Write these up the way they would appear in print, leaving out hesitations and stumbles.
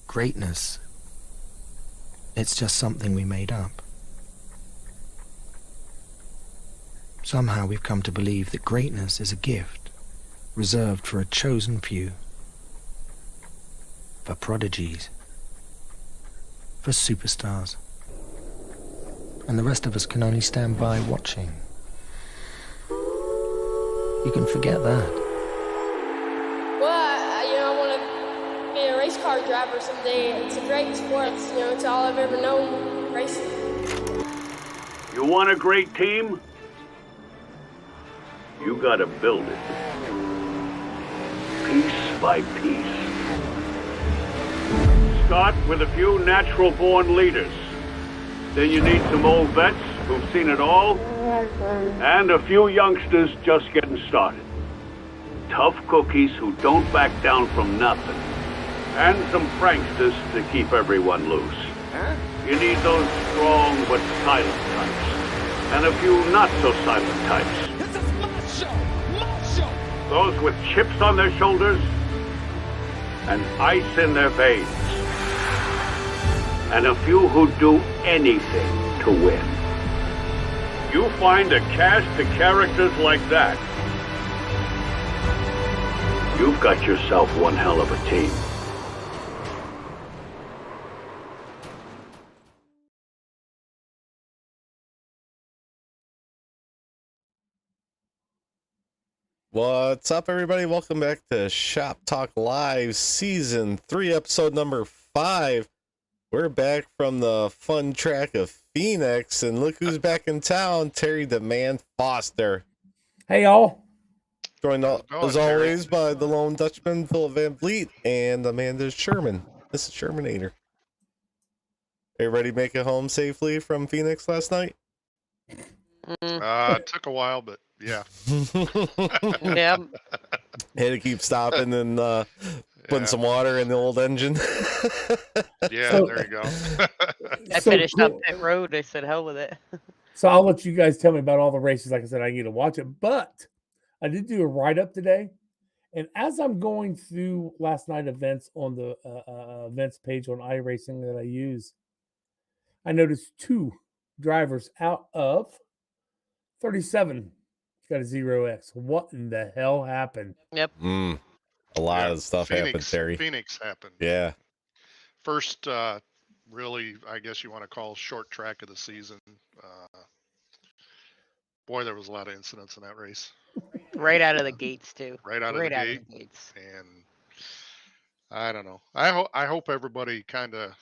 greatness, it's just something we made up. Somehow we've come to believe that greatness is a gift reserved for a chosen few, for prodigies, for superstars, and the rest of us can only stand by watching. You can forget that. Well, I want to be a race car driver someday. It's a great sport. It's all I've ever known, racing. You want a great team? You gotta build it. Piece by piece. Start with a few natural-born leaders. Then you need some old vets who've seen it all, and a few youngsters just getting started. Tough cookies who don't back down from nothing. And some pranksters to keep everyone loose. You need those strong but silent types. And a few not-so-silent types. This is my show! My show! Those with chips on their shoulders and ice in their veins. And a few who'd do anything to win. You find a cast of characters like that, you've got yourself one hell of a team. What's up, everybody? Welcome back to Shop Talk Live, Season 3, Episode number 5. We're back from the fun track of Phoenix, and look who's back in town, Terry the Man Foster. Hey, y'all. Joined, as always, by the Lone Dutchman, Philip Van Vliet, and Amanda Sherman. This is Shermanator. Everybody make it home safely from Phoenix last night? It took a while, but yeah. Yeah. Had to keep stopping and putting some water in the old engine. Yeah, So- there you go. I finished up pit road. I said, hell with it. So I'll let you guys tell me about all the races. Like I said, I need to watch it, but I did do a write-up today. And as I'm going through last night events on the events page on iRacing that I use, I noticed 2 drivers out of 37 got a 0X. What in the hell happened? Yep. A lot of stuff happened, Terry. Phoenix happened. Yeah. First, really, I guess you want to call short track of the season. Boy, there was a lot of incidents in that race. Right out of the gates, too. Right out of Right the out gate. of the gates. And I don't know. I hope everybody kind of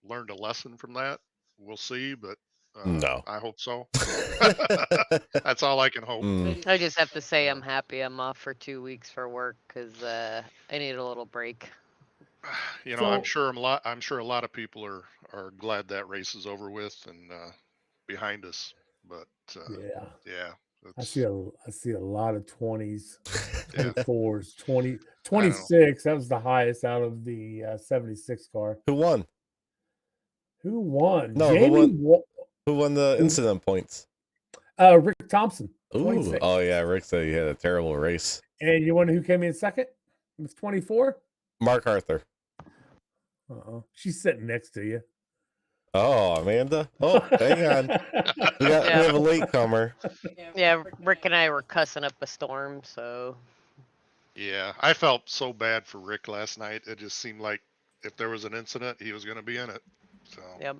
learned a lesson from that. We'll see, but No. I hope so. That's all I can hope. I just have to say I'm happy I'm off for 2 weeks for work because I need a little break. You know, I'm sure a lot of people are glad that race is over with and behind us. But yeah, I see a lot of 20s, Yeah. 24s, 26. That was the highest out of the 76 car. Who won? Who won? No, who won the incident points? Rick Thompson. Ooh, 26. oh yeah, Rick said he had a terrible race. And you wonder who came in second? It was 24. Mark Arthur. She's sitting next to you. Oh, Amanda. Oh, hang on. We have a latecomer. Yeah, Rick and I were cussing up a storm, so. Yeah, I felt so bad for Rick last night. It just seemed like if there was an incident, he was going to be in it. So. Yep.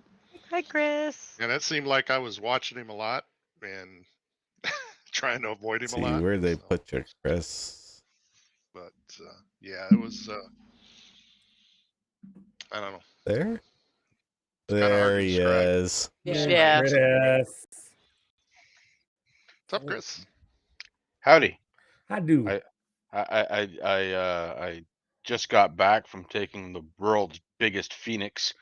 Hi, Chris. And it seemed like I was watching him a lot and trying to avoid him a lot. Where'd they put you, Chris? But yeah, it was. I don't know. There? kinda hard There to he describe. is. Yeah. Chris. What's up, Chris? Howdy. I do. I just got back from taking the world's biggest Phoenix.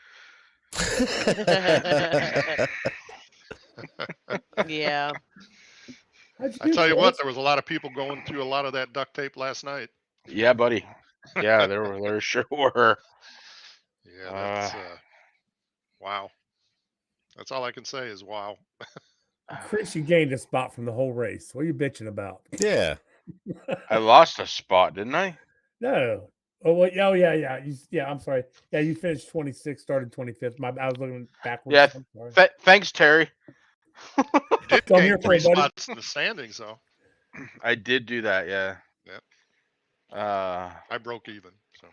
Yeah. I tell you what, there was a lot of people going through a lot of that duct tape last night. Yeah, buddy. Yeah, there sure were. Yeah, that's wow. That's all I can say is wow. Chris, you gained a spot from the whole race. What are you bitching about? Yeah. I lost a spot, didn't I? No, Oh, well, yeah. I'm sorry. Yeah, you finished 26th, started 25th. I was looking backwards. Yeah. I'm sorry. Thanks, Terry. Did So I'm gain here for you, 3 buddy. spots in the standings, though. I did do that. Yeah. Yep. Uh, I broke even. So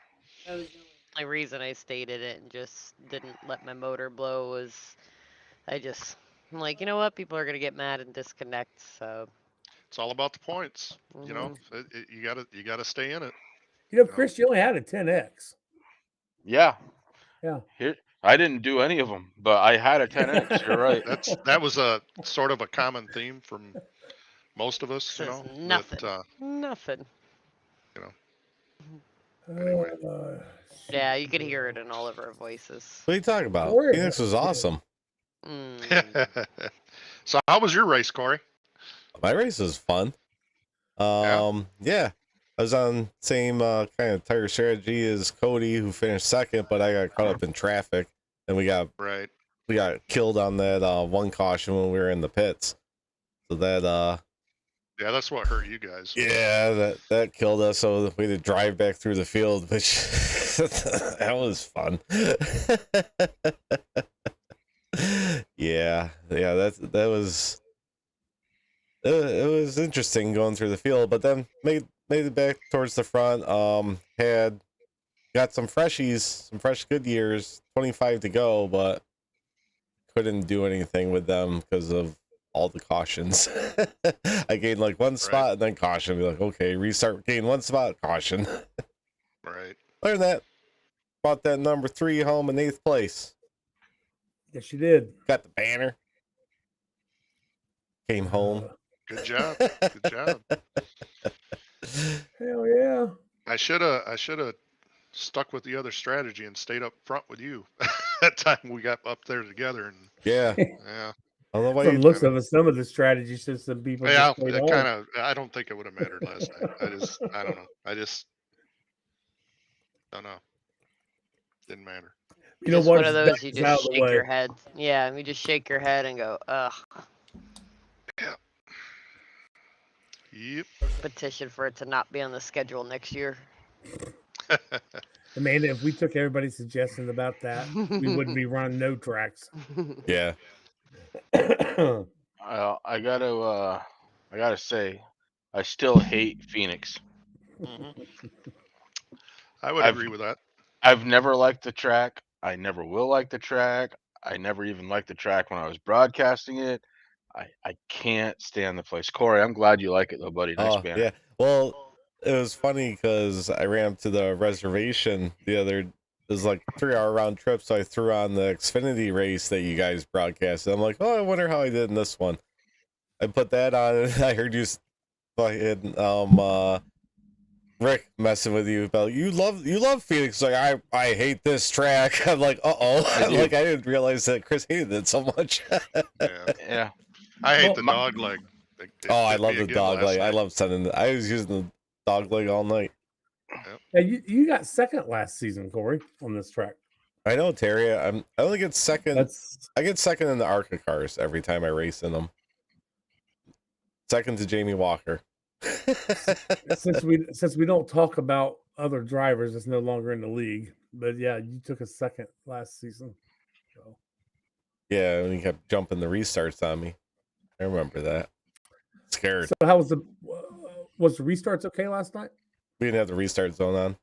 That was the only reason I stated it and just didn't let my motor blow was I'm like, you know what? People are gonna get mad and disconnect. So it's all about the points. You know, Mhm. you gotta stay in it. Chris, you only had a 10X. yeah. Yeah. Here, I didn't do any of them, but I had a 10X. You're right. That was a sort of a common theme from most of us. You Says know nothing. that. Nothing. You know. Anyway. Yeah, you could hear it in all of our voices. What are you talking about? Corey, Phoenix was awesome. Mm. So how was your race, Corey? My race was fun. Yeah. I was on same kind of tire strategy as Cody, who finished second, but I got caught up in traffic, and we got killed on that one caution when we were in the pits. So that yeah, that's what hurt you guys. yeah, that killed us. So we had to drive back through the field, which that was fun. yeah, that was it was interesting going through the field, but then made it back towards the front. Got some freshies, some fresh Goodyears, 25 to go, but couldn't do anything with them because of all the cautions. I gained like one spot and then caution. Be like, okay, restart, gain one spot, caution. Right. Other than that, bought that number 3 home in 8th place. Yes, you did. Got the banner. Came home. Good job. Good job. Hell yeah. I should have stuck with the other strategy and stayed up front with you. That time we got up there together and yeah. I don't know why. From looks of it, some of the strategies should some people. Yeah, it kind of. I don't think it would have mattered last night. I don't know. I just don't know. Didn't matter. You know Just what? one of those you just shake your head. Yeah, you just shake your head and go, ugh. Yep. Petition for it to not be on the schedule next year. Amanda, if we took everybody's suggestions about that, we wouldn't be running no tracks. Yeah. I gotta say, I still hate Phoenix. I would agree with that. I've never liked the track. I never will like the track. I never even liked the track when I was broadcasting it. I can't stand the place. Corey, I'm glad you like it though, buddy. Nice banner. Yeah. Well, it was funny because I ran up to the reservation it was like 3-hour round trip, so I threw on the Xfinity race that you guys broadcasted. I'm like, oh, I wonder how I did in this one. I put that on, and I heard you Rick messing with you about you love Phoenix. Like I hate this track. I'm like, like I didn't realize that Chris hated it so much. Yeah. I hate the dog leg. I love the dog leg. I love sending. I was using the dog leg all night. Yeah, you got second last season, Corey, on this track. I know, Terry. I only get second. I get second in the ARCA cars every time I race in them. Second to Jamie Walker. since we don't talk about other drivers, it's no longer in the league. But yeah, you took a second last season. So. Yeah, and he kept jumping the restarts on me. I remember that. Scared. So how was the restarts okay last night? We didn't have the restart zone on.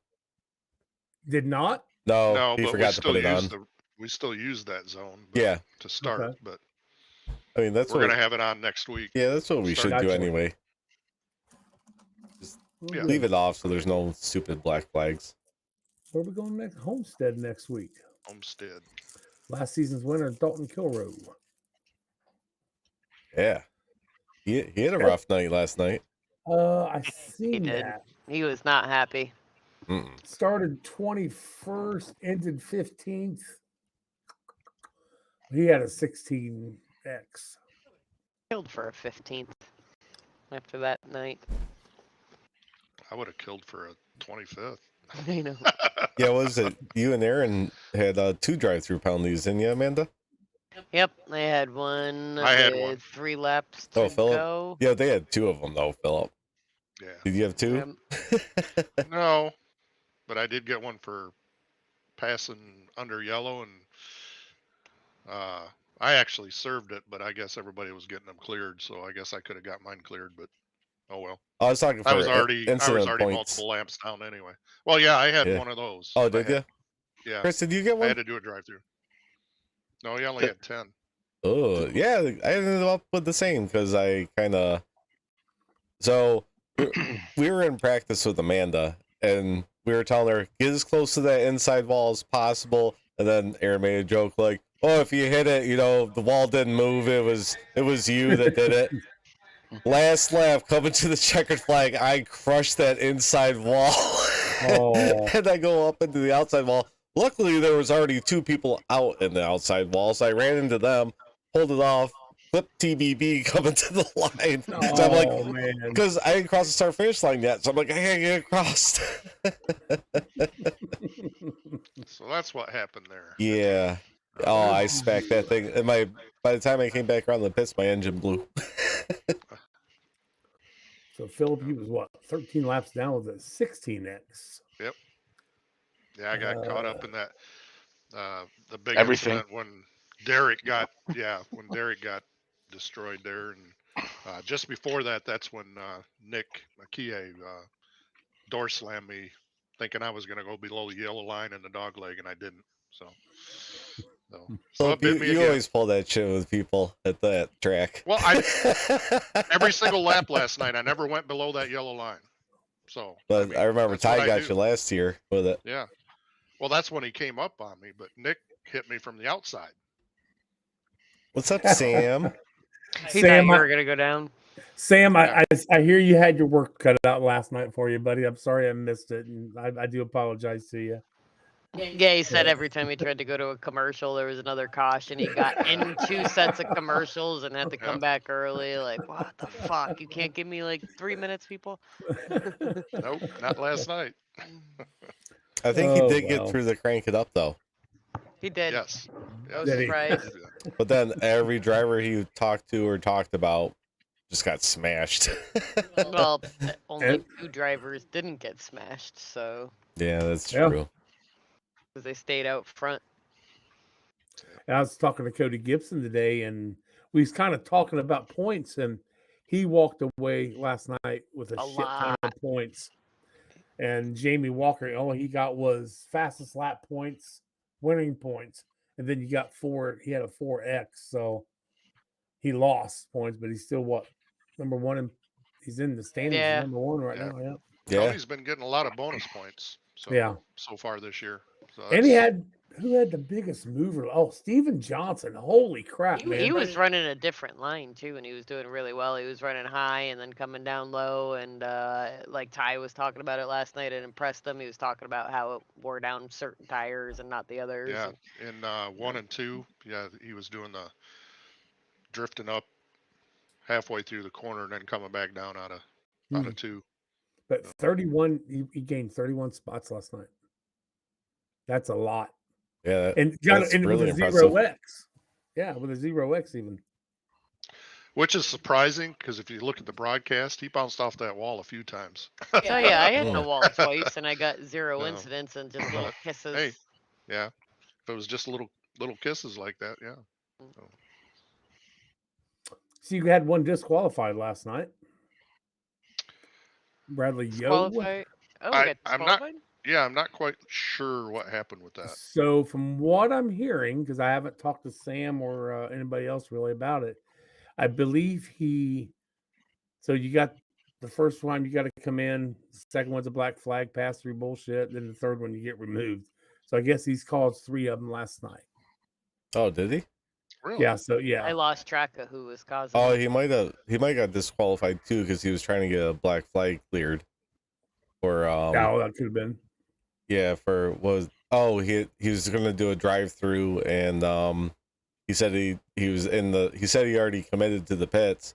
Did not? No, he forgot to put it on. We still use that zone. Yeah. To start, okay. But I mean we're gonna have it on next week. Yeah, that's what we should do anyway. Just leave it off so there's no stupid black flags. Where are we going next? Homestead next week. Homestead. Last season's winner, Dalton Kilroe. Yeah. He had a rough night last night. I seen that. He was not happy. Started 21st, ended 15th. He had a 16X. Killed for a 15th after that night. I would have killed for a 25th. I know. Yeah, what was it? You and Aaron had 2 drive-through penalties, didn't you, Amanda? Yep, I had one. I had one. 3 laps to Philip? go. Yeah, they had 2 of them though, Philip. Yeah. Did you have 2? No. but I did get one for passing under yellow, and I actually served it, but I guess everybody was getting them cleared, so I guess I could have got mine cleared, but oh well. I was talking I was for already incident points. multiple lamps down anyway. Well, yeah, I had Yeah. one of those. Oh, did you? Yeah. Chris, did you get I one? had to do a drive-through. No, he only had 10. Oh, yeah, I ended up with the same because I kind of. So we were in practice with Amanda, and we were telling her get as close to that inside wall as possible. And then Aaron made a joke like, "Oh, if you hit it, the wall didn't move. It was you that did it." Last lap, coming to the checkered flag, I crushed that inside wall, and I go up into the outside wall. Luckily, there was already 2 people out in the outside wall, so I ran into them, pulled it off, flipped TBB coming to the line. So I'm like, because I didn't cross the start-finish line yet, so I'm like, I can't get across. So that's what happened there. Yeah. Oh, I smacked that thing. And by the time I came back around the pits, my engine blew. So Philip, he was what, 13 laps down with a 16X. Yep. Yeah, I got caught up in that the big Everything. incident when Derek got destroyed there, and just before that, that's when Nick Makie door slammed me, thinking I was going to go below the yellow line in the dog leg, and I didn't. So it bit me you again. always pull that shit with people at that track. Well, every single lap last night, I never went below that yellow line. So, but I remember that's what Ty I got do. you last year with it. Yeah. Well, that's when he came up on me, but Nick hit me from the outside. What's up, Sam? He Sam, thought you were gonna go down. Sam, I hear you had your work cut out last night for you, buddy. I'm sorry I missed it, and I do apologize to you. Yeah, he said every time he tried to go to a commercial, there was another caution. He got in 2 sets of commercials and had to come back early. Like, what the fuck? You can't give me like 3 minutes, people? Nope, not last night. I think he did get through the crank it up, though. He did. Yes. I was surprised. But then every driver he talked to or talked about just got smashed. Well, only 2 drivers didn't get smashed, so. Yeah, that's true. Because they stayed out front. I was talking to Cody Gibson today, and we was kind of talking about points, and he walked away last night with a shit ton of points. And Jamie Walker, all he got was fastest lap points, winning points, and then he had a 4X, so he lost points, but he's still number 1, and he's in the standings number 1 right now. Yeah. Cody's been getting a lot of bonus points. So far this year. So and who had the biggest mover? Oh, Steven Johnson. Holy crap, man. He was running a different line, too, and he was doing really well. He was running high and then coming down low, and like Ty was talking about it last night, it impressed him. He was talking about how it wore down certain tires and not the others. Yeah, in 1 and 2, he was doing the drifting up halfway through the corner and then coming back down out of 2. But 31, he gained 31 spots last night. That's a lot. Yeah, and got it really with a impressive. 0X. Yeah, with a 0X even. Which is surprising because if you look at the broadcast, he bounced off that wall a few times. So yeah, I hit the wall twice and I got 0 incidents and just little kisses. Hey, yeah, if it was just little kisses like that, yeah. So you had one disqualified last night. Bradley Yo. I'm not quite sure what happened with that. So from what I'm hearing, because I haven't talked to Sam or anybody else really about it, I believe so you got the first one, you got to come in. The second one's a black flag, pass through bullshit. Then the third one, you get removed. So I guess he's called 3 of them last night. Oh, did he? Really? Yeah. So yeah, I lost track of who was causing. Oh, he might got disqualified too because he was trying to get a black flag cleared. Or that could have been. Yeah, he was gonna do a drive-through and he said he said he already committed to the pits,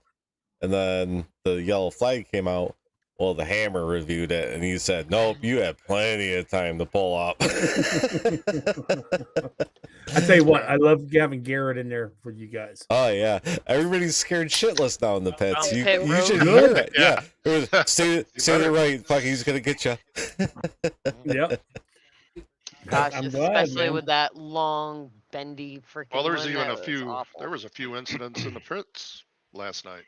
and then the yellow flag came out. Well, the Hammer reviewed it, and he said, "Nope, you had plenty of time to pull up." I tell you what, I love having Garrett in there for you guys. Oh yeah, everybody's scared shitless now in the pits. You Pit road. should hear it. Yeah, stay to the right. Fuck, he's gonna get you. Yep. Gosh, I'm glad, especially man. with that long, bendy freaking Well, there was one. even That a was few. awful. There was a few incidents in the pits last night.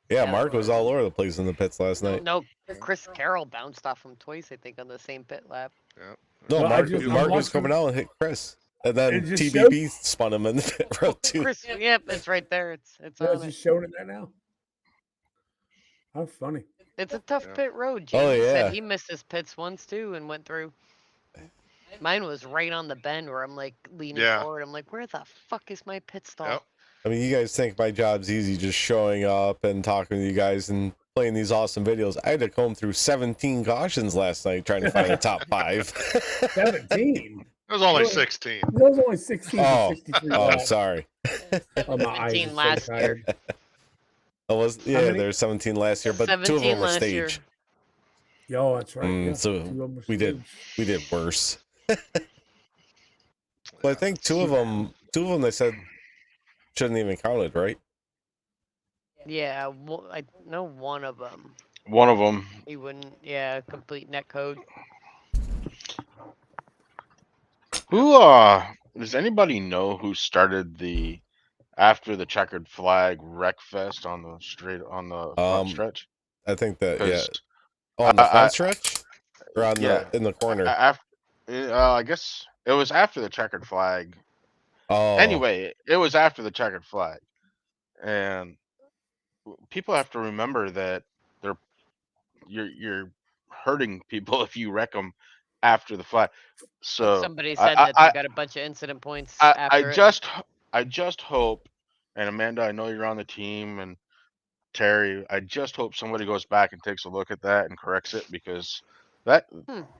Yeah, Yeah, Mark there was were. all over the place in the pits last night. No, Chris Carroll bounced off him twice, I think, on the same pit lap. Yeah. No, Well, Mark I'm Mark was watching- coming out and hit Chris, and then It just TBB spun him in the pit road too. Chris, yep, it's right there. It's Yeah, on it's it. just showing it there now. How funny. It's a tough Yeah. pit road. Oh, James yeah. said he missed his pits once too and went through. Mine was right on the bend where I'm like leaning Yeah. forward. I'm like, where the fuck is my pit stall? Yep. I mean, you guys think my job's easy, just showing up and talking to you guys and playing these awesome videos. I had to comb through 17 cautions last night trying to find the top 5. 17. It was only Really? 16. That was only 16 to Oh, 63 oh, laps. sorry. Oh, my eyes 17 are so last year. tired. Yeah, many? there were 17 last year, but 2 of 17 them were last year. stage. Oh, that's right. Yeah. So Two of 'em were we did staged. we did worse. Well, I think two of them they said shouldn't even counted, right? Yeah, I know one of them. One of them. He wouldn't. Yeah, complete net code. Who does anybody know who started the after the checkered flag wreck fest on the front stretch? I think that, yeah. 'Cause On the front stretch? Or on yeah, in the corner? I guess it was after the checkered flag. Oh. Anyway, it was after the checkered flag. And people have to remember that you're hurting people if you wreck them after the flag. So Somebody said that they got a bunch of incident points after I just hope, and Amanda, I know you're on the team, and Terry, I just hope somebody goes back and takes a look at that and corrects it, because that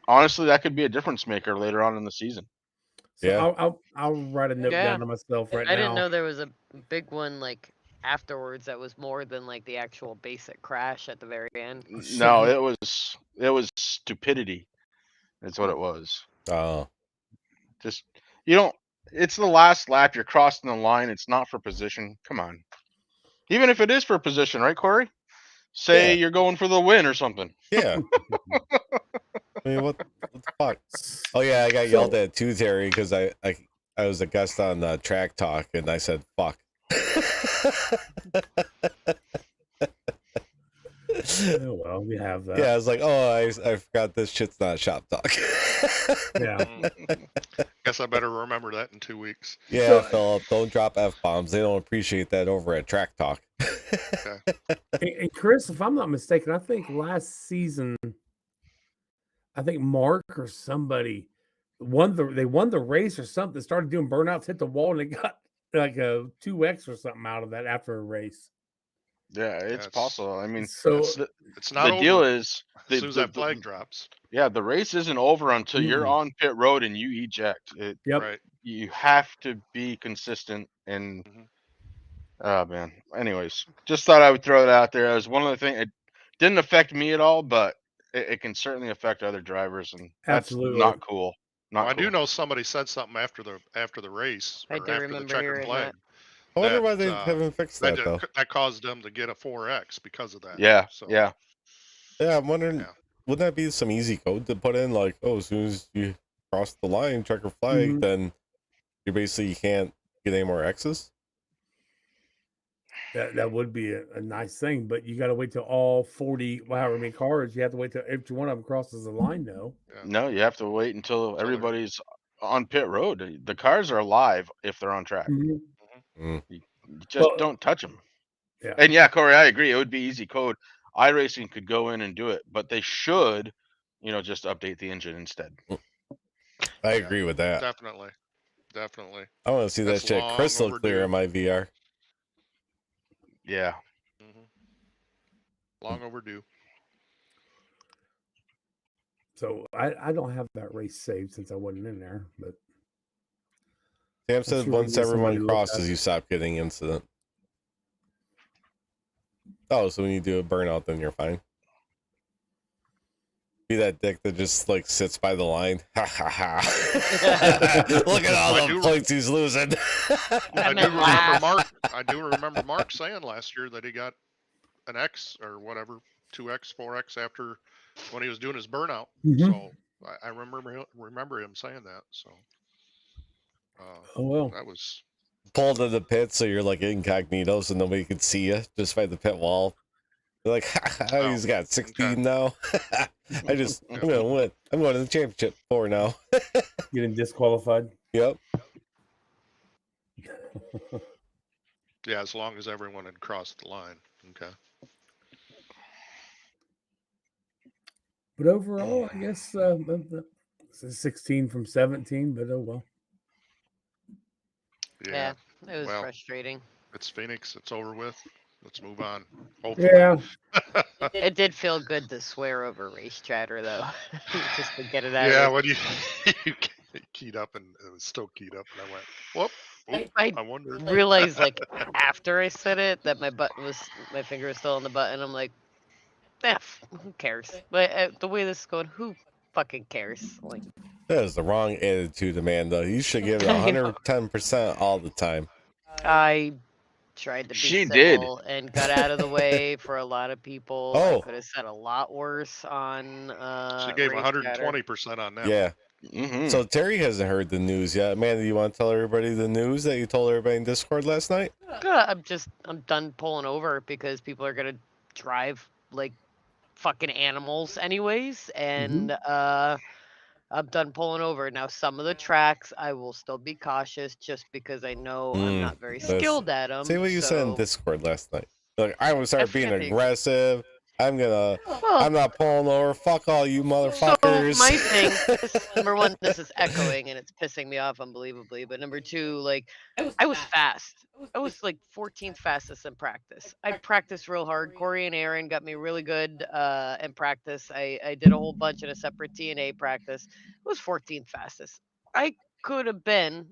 honestly, that could be a difference maker later on in the season. So Yeah. I'll write a note down to myself right now. I didn't know there was a big one like afterwards that was more than like the actual basic crash at the very end. No, it was stupidity. That's what it was. Oh. Just it's the last lap, you're crossing the line, it's not for position. Come on. Even if it is for position, right, Corey? Say you're going for the win or something. Yeah. I mean, what the fuck? Oh yeah, I got yelled at too, Terry, because I was a guest on Track Talk, and I said fuck. Oh, well, we have that. Yeah, I was like, oh, I forgot this shit's not Shop Talk. Yeah. Guess I better remember that in 2 weeks. Yeah, Philip, don't drop F-bombs. They don't appreciate that over at Track Talk. And Chris, if I'm not mistaken, I think last season, I think Mark or somebody won the race or something, started doing burnouts, hit the wall, and they got like a 2x or something out of that after a race. Yeah, it's possible. I mean, so it's not the deal over is as soon as that flag drops. Yeah, the race isn't over until you're on pit road and you eject. Yep. Right. You have to be consistent and oh man. Anyways, just thought I would throw it out there. It was one of the things. It didn't affect me at all, but it can certainly affect other drivers, and that's Absolutely not cool. I do know somebody said something after the race I or do after the remember checkered hearing flag. I wonder why they haven't fixed that, though. That caused them to get a 4X because of that. Yeah, So, yeah. Yeah, I'm wondering, wouldn't that be some easy code to put in? Like, oh, as soon as you cross the line, checker flag, then you basically can't get any more X's? That would be a nice thing, but you got to wait till all 40, however many cars. You have to wait till every one of them crosses the line, though. No, you have to wait until everybody's on pit road. The cars are live if they're on track. You just don't touch them. Yeah. And yeah, Corey, I agree. It would be easy code. iRacing could go in and do it, but they should, just update the engine instead. I agree with that. Definitely. I want to see that shit crystal clear in my VR. Yeah. Long overdue. So I don't have that race saved since I wasn't in there, but Sam I'm said sure once we get somebody everyone to look at crosses, it. you stop getting incident. Oh, so when you do a burnout, then you're fine. Be that dick that just like sits by the line. Ha ha ha! Look at all the points he's losing. I do remember Mark saying last year that he got an X or whatever, 2X, 4X after when he was doing his burnout. Mhm. So I remember him saying that. So Oh well. that was Pulled to the pit so you're like incognito so nobody could see you just by the pit wall. You're like, he's got 16 now. I'm gonna win. I'm going to the championship 4 now. Getting disqualified. Yep. yeah, as long as everyone had crossed the line. Okay. But overall, I guess 16 from 17, but oh well. Yeah. It was Well, frustrating. it's Phoenix. It's over with. Let's move on. Hopefully. Yeah. It did feel good to swear over race chatter though, just to get it out. Yeah, of when you keyed up and it was still keyed up, and I went, whoop. I I wonder. realized like after I said it that my finger was still on the button. I'm like, who cares? But the way this is going, who fucking cares? Like, That is the wrong attitude, Amanda. You should give it I know. 110% all the time. I tried to be She did. civil and got out of the way for a lot of people. I Oh. could have said a lot worse on She gave race chatter. 120% on that. Yeah. Mhm. So Terry hasn't heard the news yet. Amanda, you want to tell everybody the news that you told everybody in Discord last night? I'm done pulling over because people are gonna drive like fucking animals anyways, and I'm done pulling over. Now some of the tracks I will still be cautious just because I know I'm not very skilled at them. See what you said in Discord last night. Like, I would start being forget the- aggressive. I'm Well, not pulling over. Fuck all you motherfuckers. So my thing, number one, this is echoing and it's pissing me off unbelievably. But number two, like I was fast. I was like 14th fastest in practice. I practiced real hard. Corey and Aaron got me really good in practice. I did a whole bunch in a separate T&A practice. It was 14th fastest. I could have been,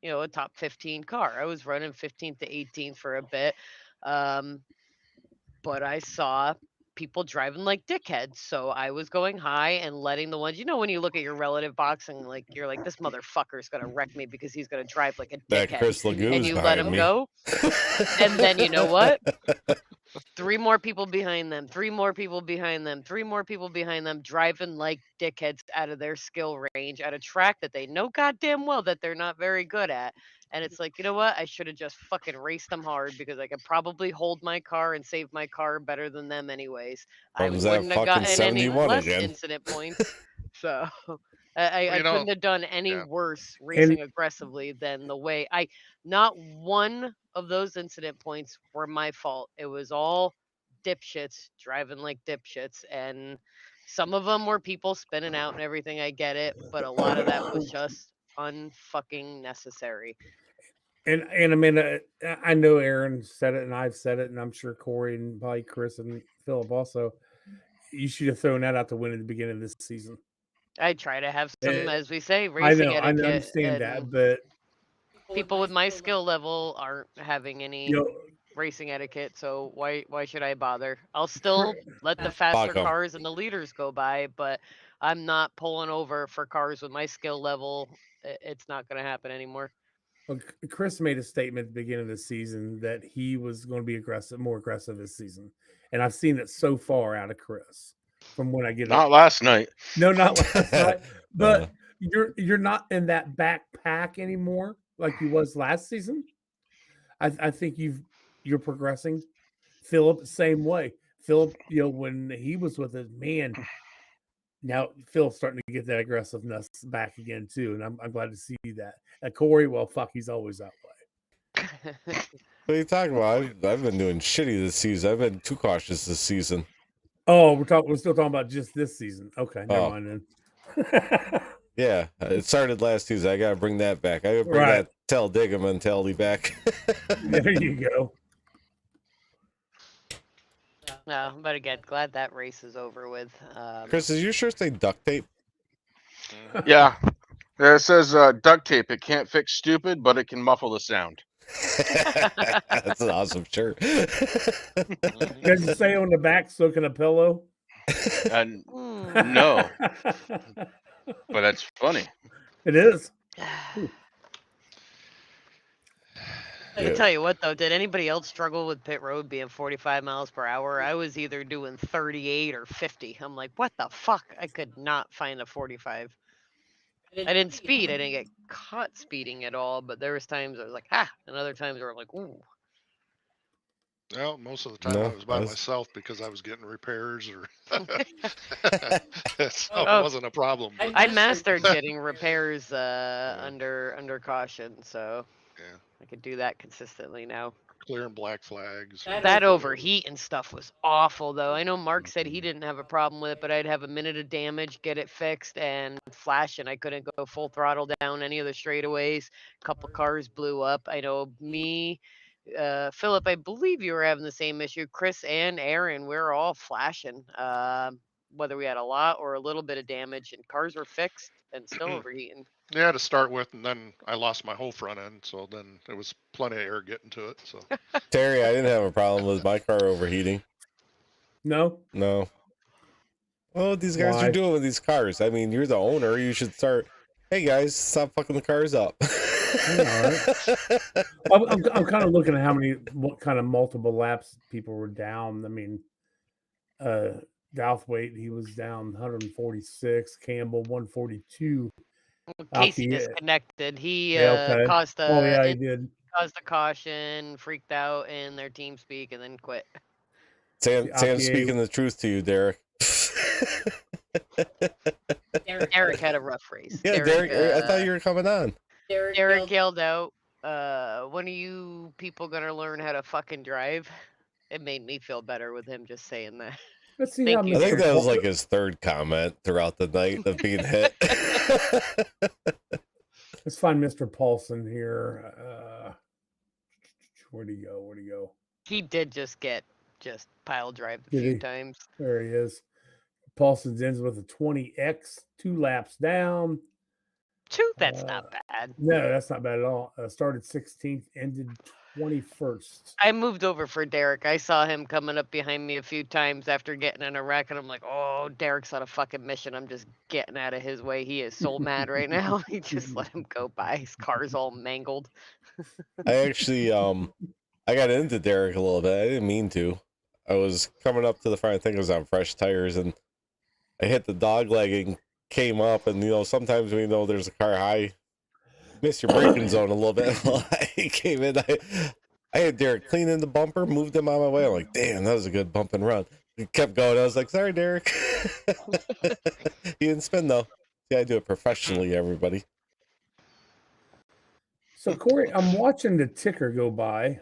a top 15 car. I was running 15th to 18th for a bit. But I saw people driving like dickheads. So I was going high and letting the ones, when you look at your relative box and like you're like, this motherfucker's gonna wreck me because he's gonna drive like a That dickhead. Chris Lagoon And you let him go. And then you know what? 3 more people behind them, 3 more people behind them, 3 more people behind them, driving like dickheads out of their skill range at a track that they know goddamn well that they're not very good at. And it's like, you know what? I should have just fucking raced them hard because I could probably hold my car and save my car better than them anyways. I was that wouldn't have fucking gotten any 71 less again? incident points. So I couldn't have done any worse racing aggressively than the way not one of those incident points were my fault. It was all dipshits driving like dipshits, and some of them were people spinning out and everything. I get it, but a lot of that was just unfucking necessary. And I mean, I know Aaron said it, and I've said it, and I'm sure Corey and probably Chris and Philip also. You should have thrown that out the window at the beginning of this season. I try to have some, as we say, racing etiquette. I understand that, but people with my skill level aren't having any racing etiquette, so why should I bother? I'll still let the faster cars and the leaders go by, but I'm not pulling over for cars with my skill level. It's not going to happen anymore. Well, Chris made a statement at the beginning of the season that he was going to be more aggressive this season, and I've seen it so far out of Chris. From when I get not last night. No, not last night. But you're not in that backpack anymore like you was last season. I think you're progressing. Philip, same way. Philip, when he was with us, man. Now Phil's starting to get that aggressiveness back again too, and I'm glad to see that. Corey, well, fuck, he's always that way. What are you talking about? I've been doing shitty this season. I've been too cautious this season. Oh, we're still talking about just this season. Okay, never mind then. Yeah, it started last season. I gotta bring that back. I gotta bring that Talladega mentality back. There you go. No, but again, glad that race is over with. Chris, is your shirt say duct tape? Yeah. It says duct tape. It can't fix stupid, but it can muffle the sound. That's an awesome shirt. Does it say on the back, "So can a pillow"? No. But that's funny. It is. I tell you what, though, did anybody else struggle with pit road being 45 miles per hour? I was either doing 38 or 50. I'm like, what the fuck? I could not find a 45. I didn't speed. I didn't get caught speeding at all, but there was times I was like, and other times where I'm like, ooh. Well, most of the time No, I was by myself because I was getting repairs or so Oh. it wasn't a problem. But, I mastered getting repairs under caution, so yeah, I could do that consistently now. clearing black flags. That overheat and stuff was awful, though. I know Mark said he didn't have a problem with it, but I'd have a minute of damage, get it fixed, and flash, and I couldn't go full throttle down any of the straightaways. A couple cars blew up. I know me, Philip, I believe you were having the same issue. Chris and Aaron, we were all flashing, whether we had a lot or a little bit of damage, and cars were fixed and still overheating. Yeah, to start with, and then I lost my whole front end, so then there was plenty of air getting to it. So Terry, I didn't have a problem with my car overheating. No. Oh, what these guys Why? are doing with these cars. I mean, you're the owner. You should start. Hey guys, stop fucking the cars up. I'm kind of looking at what kind of multiple laps people were down. I mean, Douthwaite, he was down 146. Campbell 142. Casey Alki, disconnected. He okay. caused a Oh yeah, he did. caused a caution, freaked out in their team speak, and then quit. Sam's speaking the truth to you, Derek. Derek had a rough race. Yeah, Derek, I thought you were coming on. Derek yelled out, when are you people gonna learn how to fucking drive? It made me feel better with him just saying that. Let's see Thank how you. I think that was like his third comment throughout the night of being hit. Let's find Mr. Paulson here. Where'd he go? He did just get pile drived a few times. There he is. Paulson's ends with a 20X, 2 laps down. That's not bad. No, that's not bad at all. Started 16th, ended 21st. I moved over for Derek. I saw him coming up behind me a few times after getting in a wreck, and I'm like, oh, Derek's on a fucking mission. I'm just getting out of his way. He is so mad right now. He just let him go by. His car's all mangled. I actually, I got into Derek a little bit. I didn't mean to. I was coming up to the front. I think it was on fresh tires, and I hit the dog leg and came up. And sometimes we know there's a car high, miss your braking zone a little bit. I came in. I had Derek clean in the bumper, moved him out of my way. I'm like, damn, that was a good bump and run. He kept going. I was like, sorry, Derek. He didn't spin though. See, I do it professionally, everybody. So Corey, I'm watching the ticker go by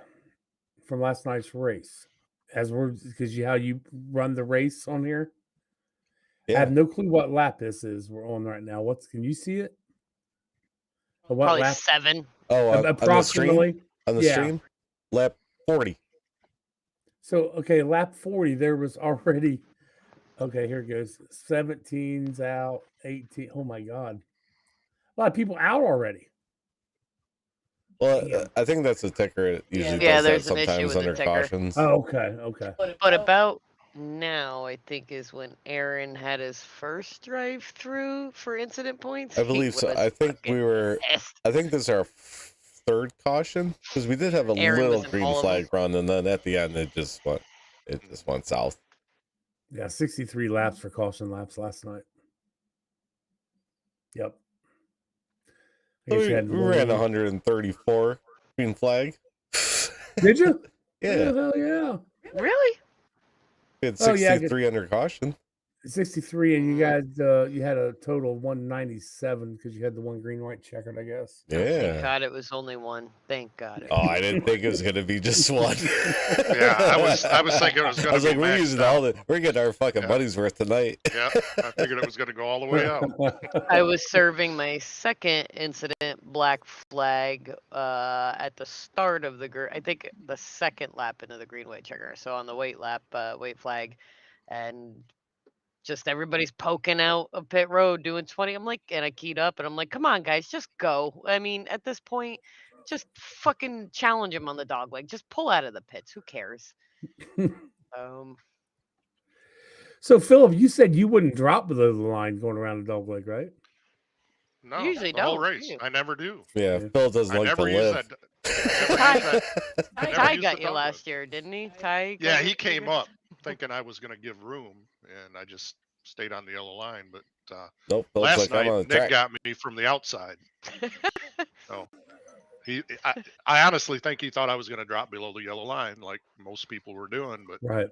from last night's race. Because how you run the race on here. Yeah. I have no clue what lap this is we're on right now. Can you see it? Or what Probably lap? 7. Oh, approximately on the stream, lap 40. So okay, lap 40. There was already. Okay, here it goes. 17's out. 18. Oh my god, a lot of people out already. Well, I think that's a ticker. It usually does there's that an issue sometimes with the under ticker. cautions. Oh, okay. But about now, I think, is when Aaron had his first drive through for incident points. I believe so. I think I think this is our third caution because we did have a Aaron little was in green all of flag run, and then at the end it just went south. Yeah, 63 laps for caution laps last night. Yep. So we ran 134 green flag. Did you? Yeah. Oh, hell yeah. Really? We had 63 under caution. 63, and you guys you had a total of 197 because you had the one green white checkered, I guess. Yeah. Thank God it was only one. Thank God. Oh, I didn't think it was gonna be just one. Yeah, I was thinking it was gonna. I was like, we're using we're getting our fucking money's worth tonight. Yeah, I figured it was gonna go all the way out. I was serving my second incident black flag at the start of I think the second lap into the green white checker. So on the white flag, and just everybody's poking out of pit road doing 20. I'm like, and I keyed up and I'm like, come on, guys, just go. I mean, at this point, just fucking challenge him on the dog leg. Just pull out of the pits. Who cares? So, Philip, you said you wouldn't drop below the line going around the dog leg, right? No, You usually the whole don't, do race. you? I never do. Yeah, Yeah. Phil doesn't I like to never use live. Ty used got the you last dogwood. year, didn't he? Ty. Yeah, got he you came pretty up thinking I was going to give room, and I just stayed on the yellow line. But Nope, Phil's last like, I'm night, on the Nick track. got me from the outside. good. So I honestly think he thought I was going to drop below the yellow line, like most people were doing. But Right.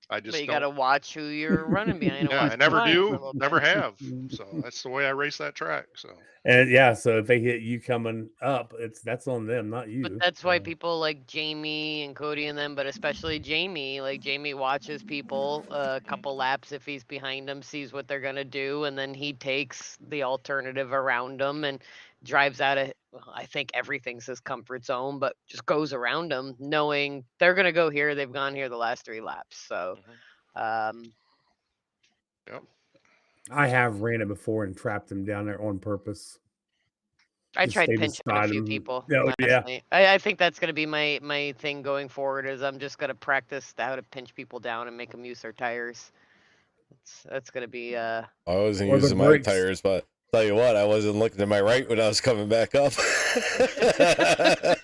I But just you don't. got to watch who you're running behind and Yeah, watch I the never line for a do, little never bit. have. So that's the way I race that track. So And yeah, so if they hit you coming up, that's on them, not you. But that's why people like Jamie and Cody and them, but especially Jamie, like Jamie watches people a couple laps if he's behind them, sees what they're gonna do, and then he takes the alternative around them and drives out of. Well, I think everything's his comfort zone, but just goes around them, knowing they're gonna go here. They've gone here the last 3 laps, so. yep. I have ran it before and trapped them down there on purpose. I Just tried stay pinching a beside few 'em. people Yeah, last yeah. night. I think that's gonna be my thing going forward. Is I'm just gonna practice how to pinch people down and make them use their tires. That's gonna be I wasn't Or the using my brakes. tires, but tell you what, I wasn't looking to my right when I was coming back up. I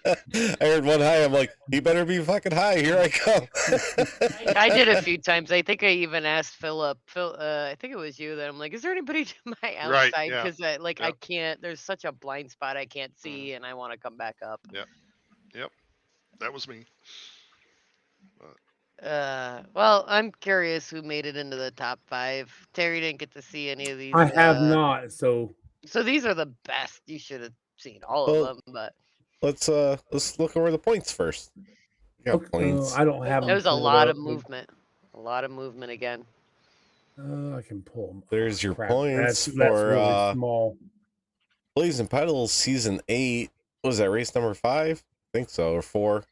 heard one high. I'm like, he better be fucking high. Here I come. I did a few times. I think I even asked Philip. I think it was you that I'm like, is there anybody to my Right, outside? yeah. Because I Yep. can't. There's such a blind spot I can't see, and I want to come back up. Yep. That was me. Well, I'm curious who made it into the top 5. Terry didn't get to see any of these. I have not. So these are the best. You should have seen all Well, of them, but let's look over the points first. We got okay, points. I don't have them. there was a pulled lot up, of movement. A lot of movement again. I can pull them. There's your Crap, points that's for really small. Blazing Pedals Season 8. What was that, race number 5? I think so, or 4.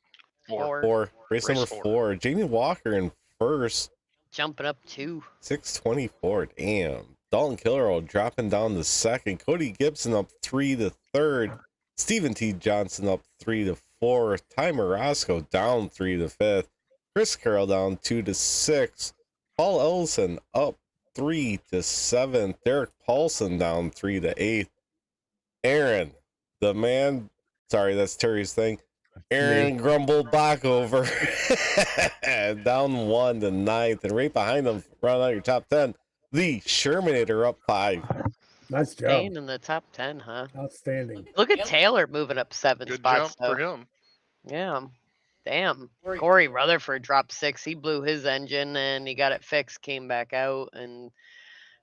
4. Race number 4. Jamie Walker in first. Jumping up 2. 624. Damn. Dalton Kilroy dropping down to second. Cody Gibson up 3 to third. Stephen T. Johnson up 3 to fourth. Ty Morosco down 3 to fifth. Chris Carroll down 2 to sixth. Paul Ellison up 3 to seventh. Derek Paulson down 3 to eighth. Aaron, the man, sorry, that's Terry's thing. Aaron Grumble Backover down 1 to ninth, and right behind him, round out your top 10, the Shermanator up 5. Nice job. Staying in the top 10, huh? Outstanding. Look at Taylor moving up 7 Good spots. jump for him. Yeah. Damn. Corey Rutherford dropped 6. He blew his engine and he got it fixed, came back out. And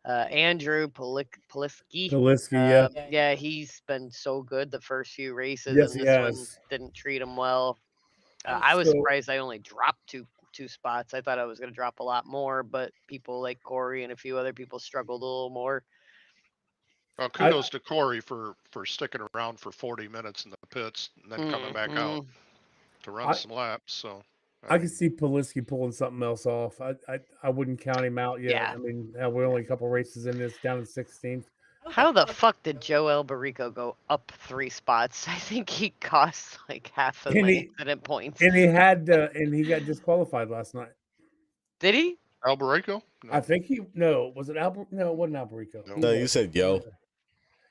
Andrew Poliski. yeah. Yeah, he's been so good the first few races, Yes, and he this one has. didn't treat him well. I was So- surprised I only dropped two spots. I thought I was going to drop a lot more, but people like Corey and a few other people struggled a little more. Well, kudos to Corey for sticking around for 40 minutes in the pits and then coming back out to run some laps. So I can see Poliski pulling something else off. I wouldn't count him out yet. Yeah. I mean, we're only a couple races in this, down to 16th. How the fuck did Joe Alberico go up 3 spots? I think he cost like half of my incident points. And he had and he got disqualified last night. Did he? Alberico? No. I think was it Albert? No, it wasn't Alberico. No, you said Yo.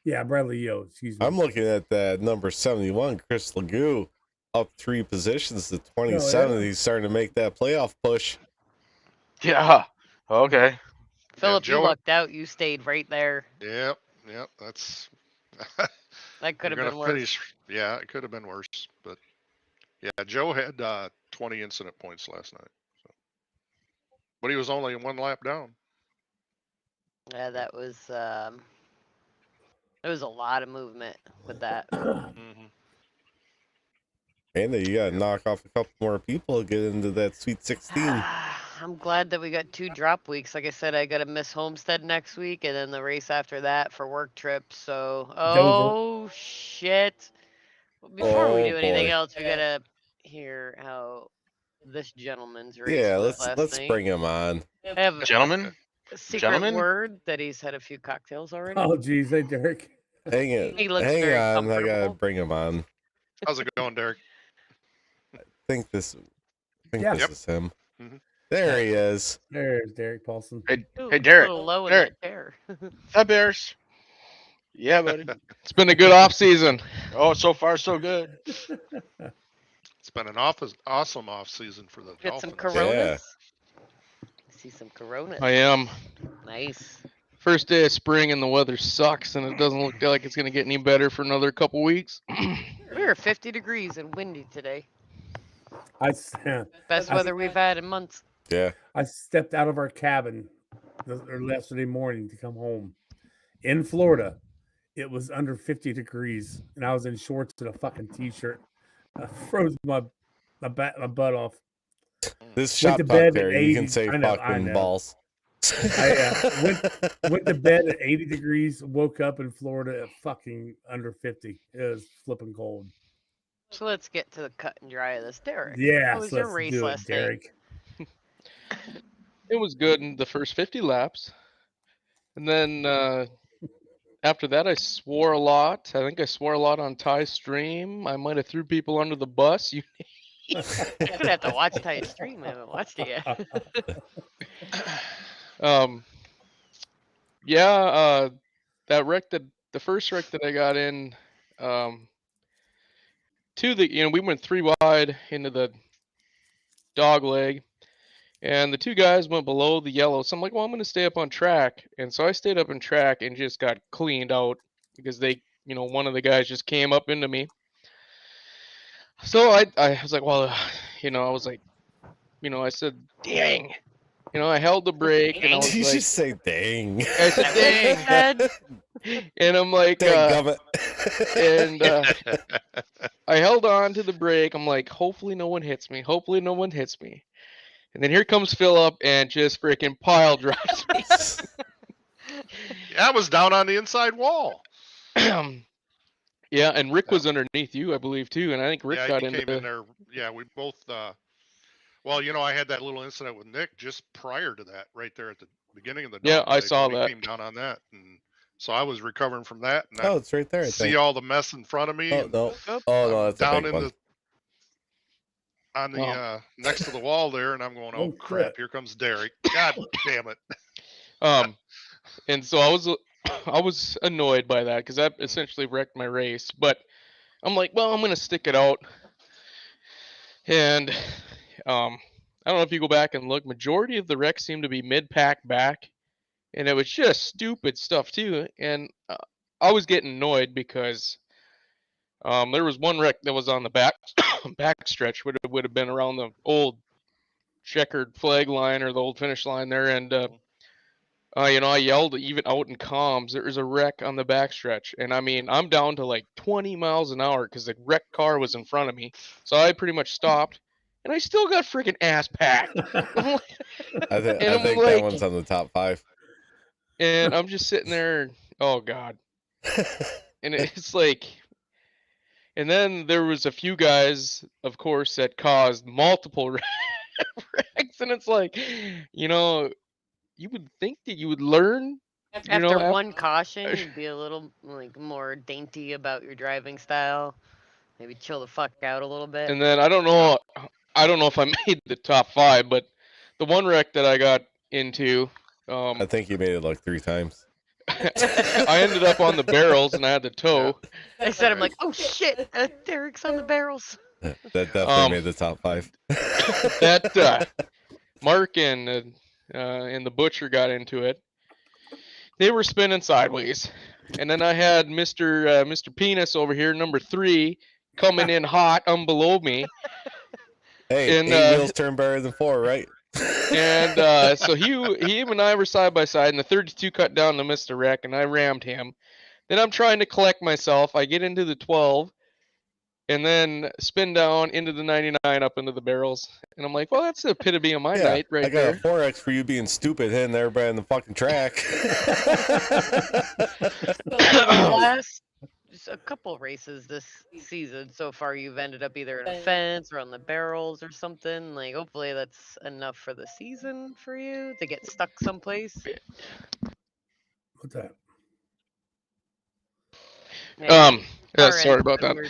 Yeah, Bradley Yo. Excuse me. I'm looking at that number 71, Chris Legoo, up 3 positions to 27th. He's starting to make that playoff push. Yeah. Okay. Philip, Joe- you lucked out. You stayed right there. Yep. That's That could have We're been gonna worse. finish. Yeah, it could have been worse, but yeah, Joe had 20 incident points last night, so. But he was only 1 lap down. Yeah, that was there was a lot of movement with that. Mm-hmm. And you got to knock off a couple more people to get into that Sweet 16. I'm glad that we got 2 drop weeks. Like I said, I got to miss Homestead next week and then the race after that for work trips. So, shit. Before we do anything else, we got to hear how this gentleman's race Yeah, was let's last night. bring him on. I have Gentlemen? a secret Gentlemen? word that he's had a few cocktails already. Oh, geez, hey, Derek. Hang it. He looks Hang very on, I gotta comfortable. bring him on. How's it going, Derek? I think this Yeah. this is him. Mhm. There he is. There's Derek Paulson. Hey, Ooh, hey, Derek. A little low Derek. in that chair. What's up, Bears? Yeah, buddy. It's been a good off season. Oh, so far so good. It's been an awesome off season for the Get some Dolphins. Coronas. See some Coronas. I am. Nice. First day of spring and the weather sucks, and it doesn't look like it's going to get any better for another couple weeks. We were 50 degrees and windy today. Best I- weather we've had in months. Yeah. I stepped out of our cabin yesterday morning to come home. In Florida, it was under 50 degrees, and I was in shorts and a fucking t-shirt. I froze my butt off. This Went shop to talk bed there, at you can 80. say I know, I fucking know. balls. I went to bed at 80 degrees, woke up in Florida at fucking under 50. It was flipping cold. So let's get to the cut and dry of this, Derek. Yeah, How was your let's race do it, last night? Derek. It was good in the first 50 laps. And then after that, I swore a lot. I think I swore a lot on Ty's stream. I might have threw people under the bus. I'm gonna have to watch Ty's stream. I haven't watched it yet. Yeah, that wreck the first wreck that I got in, we went 3 wide into the dog leg, and the 2 guys went below the yellow. So I'm like, well, I'm going to stay up on track. And so I stayed up on track and just got cleaned out because one of the guys just came up into me. So I was like, well, I said, dang. I held the brake and I was You like, should say dang. I said, dang. And I'm like, Dadgummit. I held on to the brake. I'm like, hopefully no one hits me. Hopefully no one hits me. And then here comes Phillip and just freaking pile drives me. Yeah, I was down on the inside wall. Yeah, and Rick was underneath you, I believe, too. And I think Rick Yeah, got he into came in there. Yeah, we both. Well, I had that little incident with Nick just prior to that, right there at the beginning of the. Yeah, dog I leg, saw when he that. came down on that, and so I was recovering from that. And Oh, it's right there. I see think. all the mess in front of me. Oh and no! Oh no! That's a down big in one. on the next to the wall there, and I'm going, oh crap, crap. here comes Derek. God damn it. And so I was annoyed by that because that essentially wrecked my race. But I'm like, well, I'm gonna stick it out. And I don't know if you go back and look. Majority of the wrecks seem to be mid-pack back, and it was just stupid stuff too. And I was getting annoyed because there was one wreck that was on the back stretch, would have been around the old checkered flag line or the old finish line there, and I yelled even out in comms, there's a wreck on the backstretch. And I mean, I'm down to like 20 miles an hour because the wrecked car was in front of me. So I pretty much stopped and I still got freaking ass packed. I think like, that one's on the top 5. And I'm just sitting there, oh God. And it's like, and then there was a few guys, of course, that caused multiple wrecks. And it's like, you would think that you would learn. After one caution, you'd be a little more dainty about your driving style. Maybe chill the fuck out a little bit. And then I don't know if I made the top 5, but the one wreck that I got into, I think you made it like 3 times. I ended up on the barrels and I had to tow. I said, I'm like, oh shit, Derek's on the barrels. That definitely made the top 5. That Mark and the butcher got into it. They were spinning sideways, and then I had Mr. Penis over here, number 3, coming in hot below me. Hey, and 8 wheels turn better than 4, right? And so he and I were side by side, and the 32 cut down to Mr. Wreck, and I rammed him. Then I'm trying to collect myself. I get into the 12, and then spin down into the 99 up into the barrels. And I'm like, well, that's the epitome of my night right there. I got a 4X for you being stupid hitting everybody on the fucking track. Last a couple races this season so far, you've ended up either in a fence or on the barrels or something. Like, hopefully that's enough for the season for you to get stuck someplace. What's that? Sorry about that.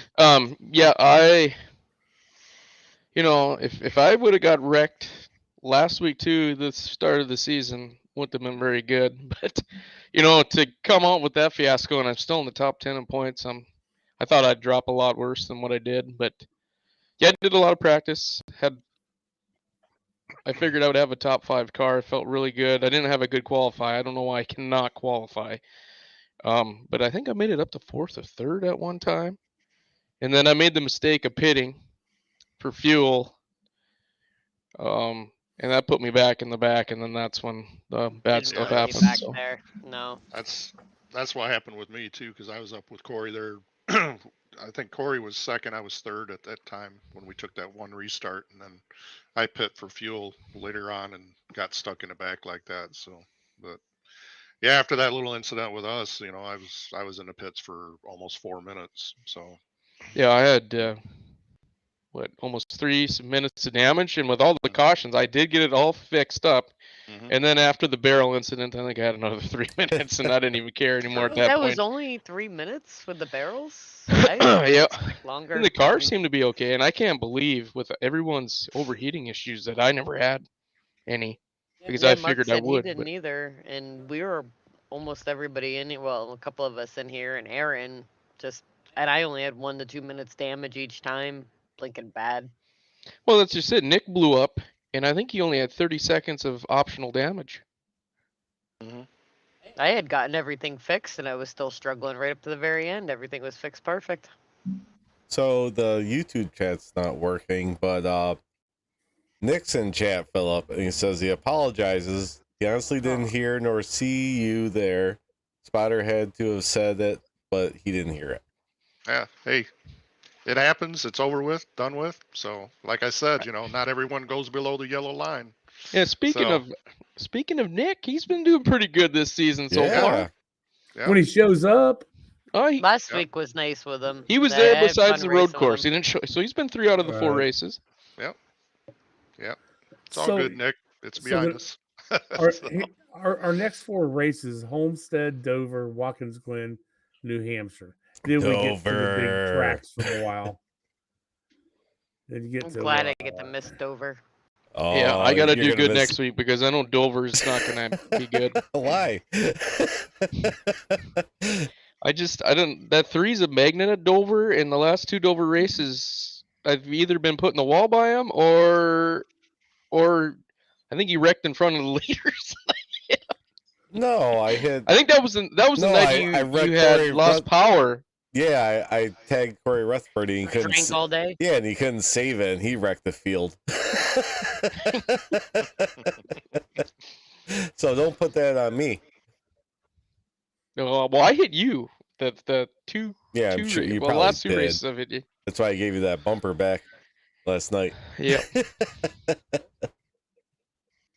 If I would have got wrecked last week too, the start of the season, wouldn't have been very good. But to come out with that fiasco, and I'm still in the top 10 in points. I thought I'd drop a lot worse than what I did, but yeah, I did a lot of practice. I figured I would have a top 5 car. It felt really good. I didn't have a good qualify. I don't know why I cannot qualify. But I think I made it up to 4th or 3rd at one time. And then I made the mistake of pitting for fuel. And that put me back in the back, and then that's when the bad Didn't stuff put you happened. back So. there. No. That's what happened with me too, because I was up with Corey there. I think Corey was second. I was third at that time when we took that one restart, and then I pit for fuel later on and got stuck in the back like that. So, but yeah, after that little incident with us, I was in the pits for almost 4 minutes. So Yeah, I had almost 3 minutes of damage, and with all the cautions, I did get it all fixed up. And then after the barrel incident, I think I had another 3 minutes, and I didn't even care anymore at that That point. was only 3 minutes with the barrels. I Yeah, expect longer. and the cars seem to be okay, and I can't believe with everyone's overheating issues that I never had any, because I Mark figured I said would. he didn't either, and we were almost everybody in. Well, a couple of us in here, and Aaron and I only had 1 to 2 minutes damage each time, blinking bad. Well, that's just it. Nick blew up, and I think he only had 30 seconds of optional damage. I had gotten everything fixed, and I was still struggling right up to the very end. Everything was fixed perfect. So the YouTube chat's not working, but Nick's in chat, Philip, and he says he apologizes. He honestly didn't hear nor see you there. Spotter had to have said it, but he didn't hear it. yeah, hey, it happens. It's over with, done with. So, like I said, not everyone goes below the yellow line. Yeah, speaking of Nick, he's been doing pretty good this season so far. Yeah. When he shows up. Last week was nice with him. He was there besides the road course. He didn't show, so he's been 3 out of the 4 races. Yep. It's all good, Nick. It's behind us. Our next 4 races: Homestead, Dover, Watkins Glen, New Hampshire. Then we get to the big tracks for a while. Then you get I'm to. glad I get to miss Dover. Oh, yeah, I gotta do good next week because I know Dover's not gonna be good. Why? I don't. That 3's a magnet at Dover. In the last 2 Dover races, I've either been put in the wall by him, or I think he wrecked in front of the leaders. No, I hit. I think that was the night you had Corey lost power. Yeah, I tagged Corey Rutherford and he couldn't. Drank all day. Yeah, and he couldn't save it, and he wrecked the field. So don't put that on me. Well, I hit you. The 2. Yeah, I'm 2 sure you well, probably the last 2 did. races I've hit you. That's why I gave you that bumper back last night. Yeah.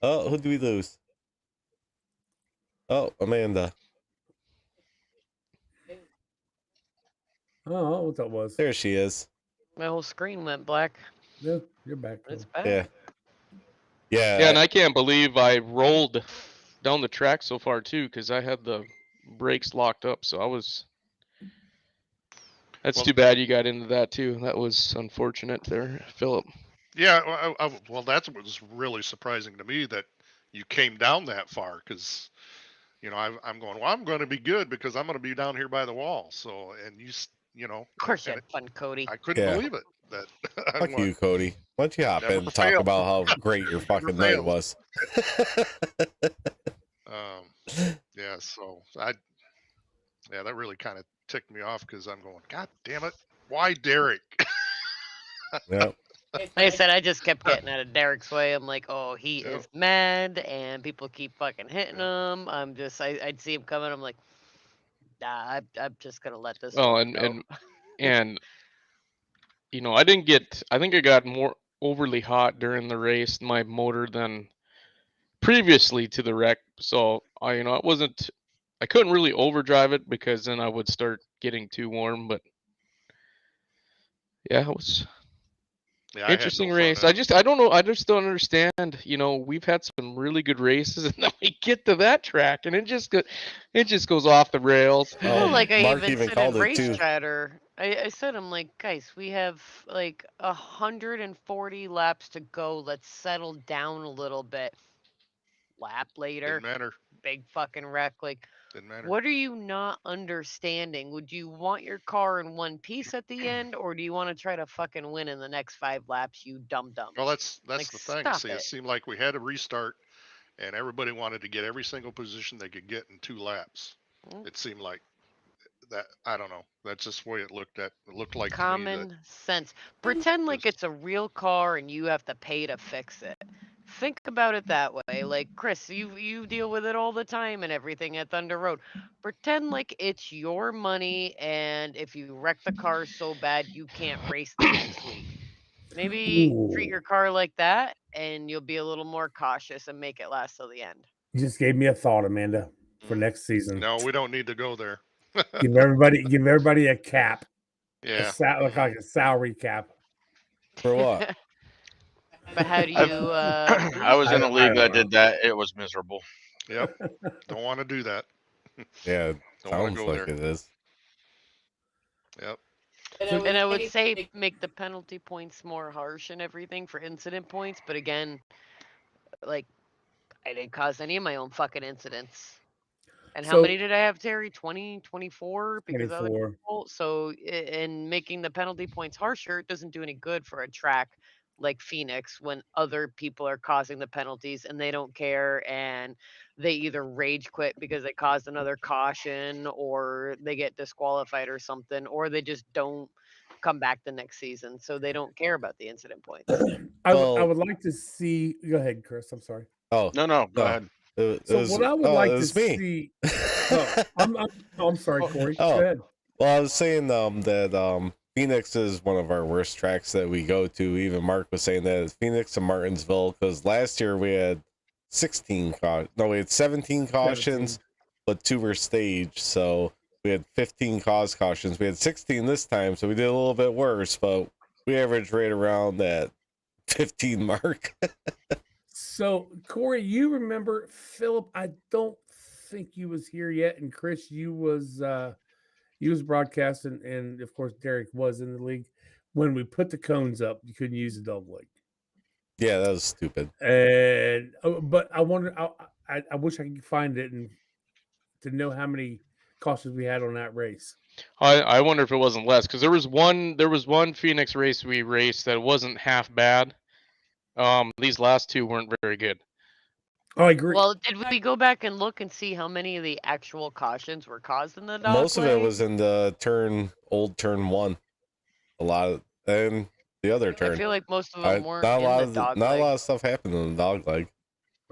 Oh, who did we lose? Oh, Amanda. Oh, what that was? There she is. My whole screen went black. Yeah, you're back. It's bad. Yeah. Yeah. Yeah, and I can't believe I rolled down the track so far too, because I had the brakes locked up. So I was. That's too bad you got into that too. That was unfortunate there, Philip. Yeah, well, that's what was really surprising to me, that you came down that far, because I'm going, well, I'm going to be good because I'm going to be down here by the wall. So, and of course you had fun, Cody. I couldn't believe it. Fuck you, Cody. Why don't you hop in and talk about how great your fucking night was? Yeah, so that really kind of ticked me off, because I'm going, God damn it, why Derek? Yeah. Like I said, I just kept getting out of Derek's way. I'm like, oh, he is mad, and people keep fucking hitting him. I'd see him coming. I'm like, nah, I'm just gonna let this. Oh, one go. and I didn't get. I think I got more overly hot during the race, my motor, than previously to the wreck. So it wasn't. I couldn't really overdrive it because then I would start getting too warm. But yeah, it was. Yeah, interesting race. I don't know. I just don't understand. We've had some really good races, and then we get to that track, and it just goes off the rails. Well, like I Mark even said called in it Race too. Chatter, I said, I'm like, guys, we have like 140 laps to go. Let's settle down a little bit. lap later, Didn't matter. big fucking wreck. Like, Didn't matter. what are you not understanding? Would you want your car in one piece at the end, or do you want to try to fucking win in the next 5 laps, you dum dum? Well, that's Like, the thing. stop See, it. it seemed like we had a restart, and everybody wanted to get every single position they could get in 2 laps. Mm. It seemed like that. I don't know. That's just the way it looked like to me that Common sense. Pretend like just it's a real car and you have to pay to fix it. Think about it that way. Like, Chris, you deal with it all the time and everything at Thunder Road. Pretend like it's your money, and if you wreck the car so bad you can't race the next week. Maybe treat Ooh, your car like that, and you'll be a little more cautious and make it last till the end. you just gave me a thought, Amanda, for next season. no, we don't need to go there. Give everybody a cap, Yeah. like a salary cap. For what? But how do you I was in a I league don't that know. did that. It was miserable. Yep. Don't want to do that. Yeah, Don't want sounds to go like there. it is. Yep. And I would say make the penalty points more harsh and everything for incident points, but again, like, I didn't cause any of my own fucking incidents. And how So many did I have, Terry? 20, 24 because of other 24. people. So in making the penalty points harsher, it doesn't do any good for a track like Phoenix when other people are causing the penalties and they don't care, and they either rage quit because they caused another caution, or they get disqualified or something, or they just don't come back the next season. So they don't care about the incident points. I Well, would like to see. Go ahead, Chris. I'm sorry. oh No, go no, ahead. it So was, what I would it like to was me. see. Oh, I'm sorry, Corey. Go Oh, ahead. well, I was saying that Phoenix is one of our worst tracks that we go to. Even Mark was saying that it's Phoenix and Martinsville, because last year we had 17 cautions, but 2 were staged, so we had 15 cautions. We had 16 this time, so we did a little bit worse, but we averaged right around that 15 mark. So Corey, you remember Philip? I don't think you was here yet, and Chris, you was broadcasting, and of course Derek was in the league when we put the cones up. You couldn't use the dog leg, Yeah, that was stupid. and but I wonder. I wish I could find it and to know how many cautions we had on that race. I wonder if it wasn't less, because there was one Phoenix race we raced that wasn't half bad. These last 2 weren't very good. Oh, I agree. Well, did we go back and look and see how many of the actual cautions were caused in the dog Most of it leg? was in the old turn 1. A lot of, and the other I turn. feel like most of them weren't Not a in lot the of dog not a leg. lot of stuff happened in the dog leg.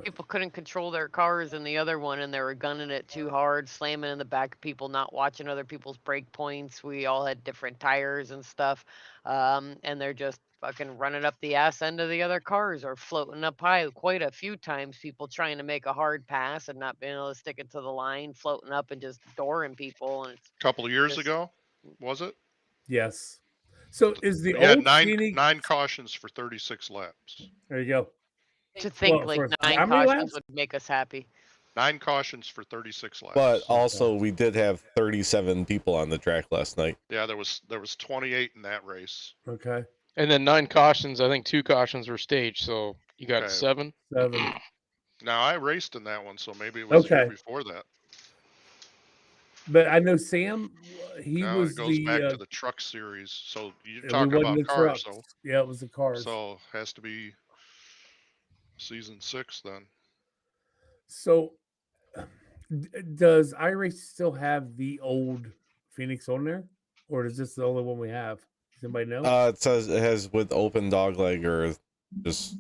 People couldn't control their cars in the other one, and they were gunning it too hard, slamming in the back of people, not watching other people's brake points. We all had different tires and stuff, and they're just fucking running up the ass end of the other cars or floating up high quite a few times. People trying to make a hard pass and not being able to stick it to the line, floating up and just dooring people. And it's A couple of years just ago, was it? Yes. So is the We had old Phoenix? 9 cautions for 36 laps. There you go. to think Well, like for 9 how many cautions laps? would make us happy. 9 cautions for 36 laps. But also, we did have 37 people on the track last night. Yeah, there was 28 in that race. Okay. And then 9 cautions. I think 2 cautions were staged, so you got Okay. 7. 7. Now I raced in that one, so maybe it was the year Okay. before that. But I know Sam. He No, was it goes back the. to the truck series. So you're We talking wasn't about the cars, trucks. Yeah, it was the cars. so has to be season 6 then. So, does iRace still have the old Phoenix on there, or is this the only one we have? Does anybody know? It says it has with open dog leg or just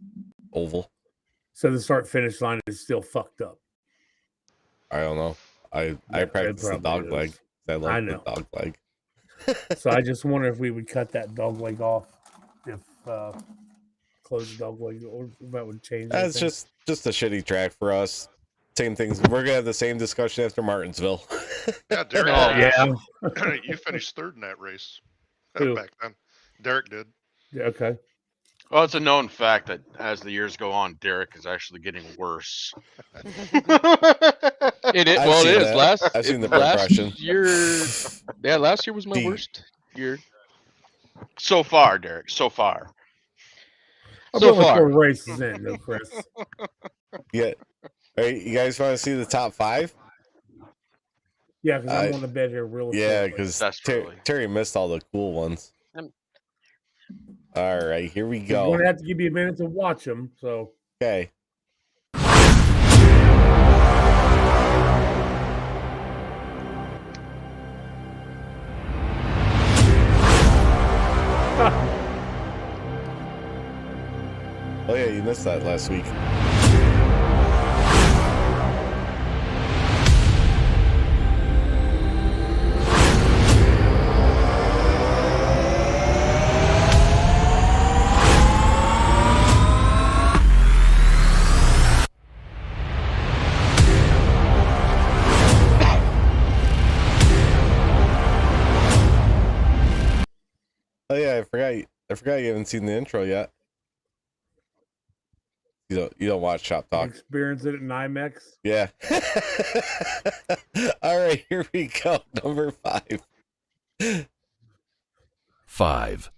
oval. So the start finish line is still fucked up. I don't know. I it practice the probably dog is. leg. I like I the know. dog leg. So I just wonder if we would cut that dog leg off, if close the dog leg, or if that would change. That's anything. just a shitty track for us. Same things. We're gonna have the same discussion after Martinsville. Yeah, Derek. yeah. You finished 3rd in that race Who? back then. Derek did. Yeah, okay. Well, it's a known fact that as the years go on, Derek is actually getting worse. It is. I've Well, seen it is. that. I've seen the last progression. year. Yeah, last year was my Deep. worst year. So far, Derek. So far. I'm So only far. 4 races in, though, Chris. Yeah, All right, you guys want to see the top 5? Yeah, because I'm on the bed here real Yeah, shortly. because Desperately. Terry missed all the cool ones. All right, here we He's go. going to have to give you a minute to watch them. So Okay. Oh yeah, you missed that last week. Oh yeah, I forgot you haven't seen the intro yet. You don't watch Shop Talk. experience it at NYMEX. Yeah. All right, here we go. Number 5. 5.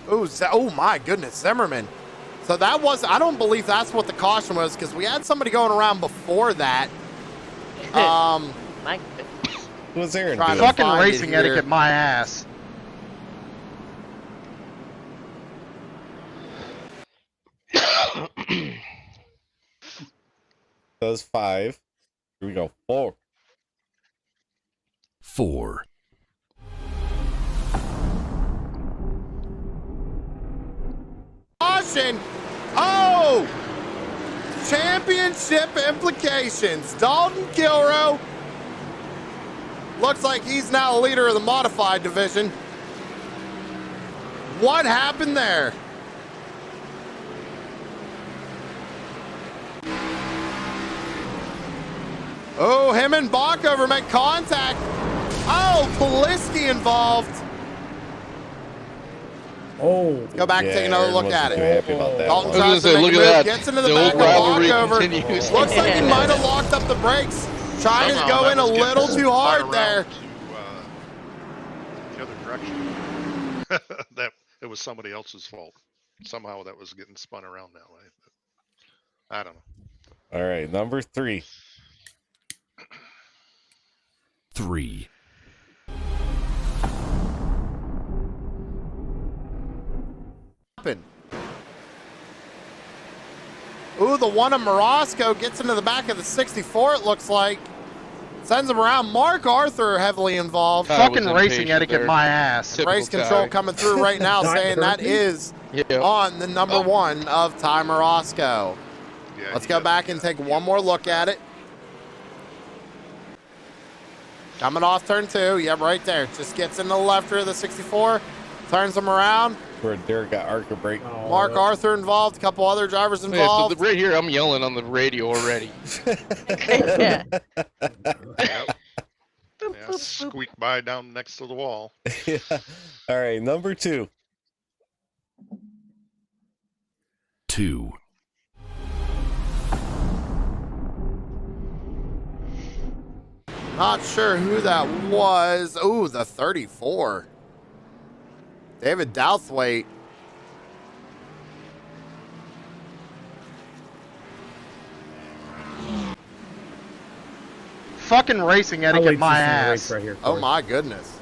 Oh my goodness, Zimmerman. So that was, I don't believe that's what the caution was, because we had somebody going around before that. My goodness. What's Aaron Trying doing? to Fucking find it racing here. etiquette, my ass. That was 5. Here we go. 4. 4. Caution! Oh! Championship implications. Dalton Kilrow. Looks like he's now leader of the modified division. What happened there? Oh, him and Bockover make contact. Oh, Poliski involved. Oh, Go back and take another Aaron look wasn't at it. too happy about that Dalton one. I was tries to gonna say, make a look at move, that. gets into the The back old of rivalry Bockover. continues. Looks like he might have locked up the brakes. Trying to Somehow go that in a was getting little too spun hard around there. To, the other direction. That it was somebody else's fault. Somehow that was getting spun around that way. I don't know. All right, number 3. 3. Ooh, the one of Morosco gets into the back of the 64, it looks like. Sends him around. Mark Arthur heavily involved. Ty was Fucking racing impatient etiquette, there. my ass. Typical Race control Ty. coming through right now Not saying that Turkey? is Yeah. on the number 1 of Ty Morosco. Yeah, Let's he go does back get and it. take one more look at it. Coming off turn 2. Yep, right there. Just gets in the left rear of the 64. Turns him around. Where Derek got Arca brake. oh, Mark that- Arthur involved. A couple other drivers Yeah, so involved. right here, I'm yelling on the radio already. Yeah. Yeah, squeak by down next to the wall. Yeah. All right, number 2. 2. Not sure who that was. Ooh, the 34. David Douthwaite. Fucking racing I'll wait etiquette, to my see the ass. race right here. Oh Corey. my goodness.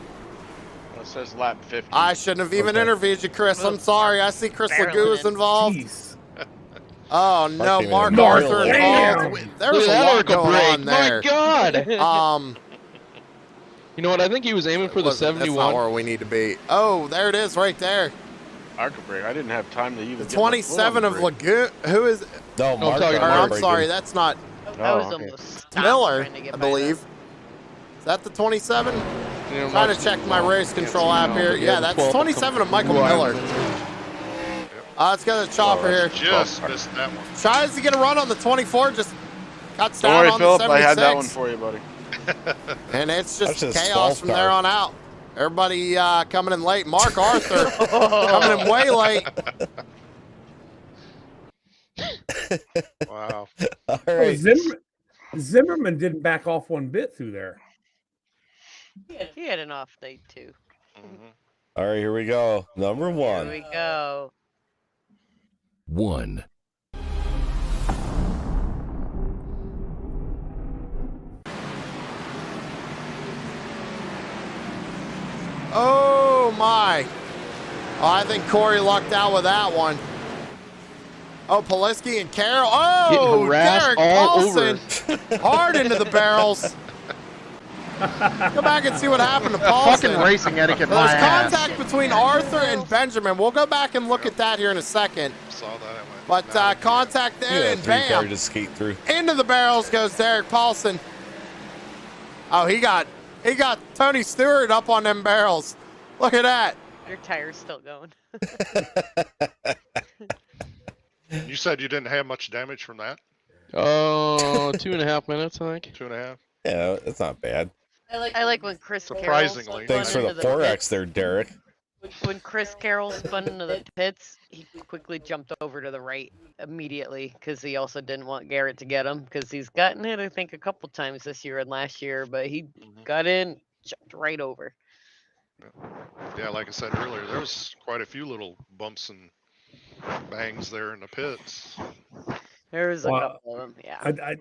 It says lap 50. I shouldn't have even Okay. interviewed you, Chris. I'm sorry. I see Chris Barely Lagoo is then. involved. Jeez. Oh no, came in Mark and Arthur nailed it. involved. There was Look a at that lot Arca going brake. on there. My God. You know what? I think he was aiming for the That's not 71. where we need to be. Oh, there it is right there. Arca brake. I didn't have time to even. The get my foot on 27 the of brake. Lagoon. Who is? No, I'm Mark talking got Or, about I'm brake sorry, in. that's not I was okay. almost stopped Miller, trying to get I by believe. that. Is that the 27? You know, Trying Mark- to check my race control app here. Yeah, Yeah, the that's 12 will 27 come of Michael right. Miller. Let's go to the chopper here. Just missed that one. Tries to get a run on the 24, just cuts Don't down worry, on Philip. the I had that 76. one for you, buddy. And it's That's just just chaos 12 from there car. on out. Everybody coming in late. Mark Arthur coming in way late. Wow. All Oh, right. Zimmerman didn't back off one bit through there. He had an off day too. Mhm. All right, here we go. Number Here one. we go. 1. Oh, my. Oh, I think Corey lucked out with that one. Oh, Poliski and Carroll. Oh, Getting harassed Derek all Paulson. Hard into the barrels. Go back and see what happened to Paulson. Fucking racing etiquette, Well, my there's ass. contact between Arthur and Benjamin. We'll go back and look at that here in a second. Saw that. I went, But "Nah, contact there, Yeah, and 3 car bam. to skate through. Into the barrels goes Derek Paulson. Oh, he got Tony Stewart up on them barrels. Look at that. Your tire's still going. You said you didn't have much damage from that? Oh, 2.5 minutes, I think. 2.5? Yeah, it's not bad. I like when Chris Carroll Surprisingly. spun Thanks for the into 4X pits. there, Derek. When Chris Carroll spun into the pits, he quickly jumped over to the right immediately because he also didn't want Garrett to get him because he's gotten hit, I think, a couple times this year and last year, but he got in, jumped right over. Yeah, like I said earlier, there was quite a few little bumps and bangs there in the pits. There was a Well, couple of them, yeah. I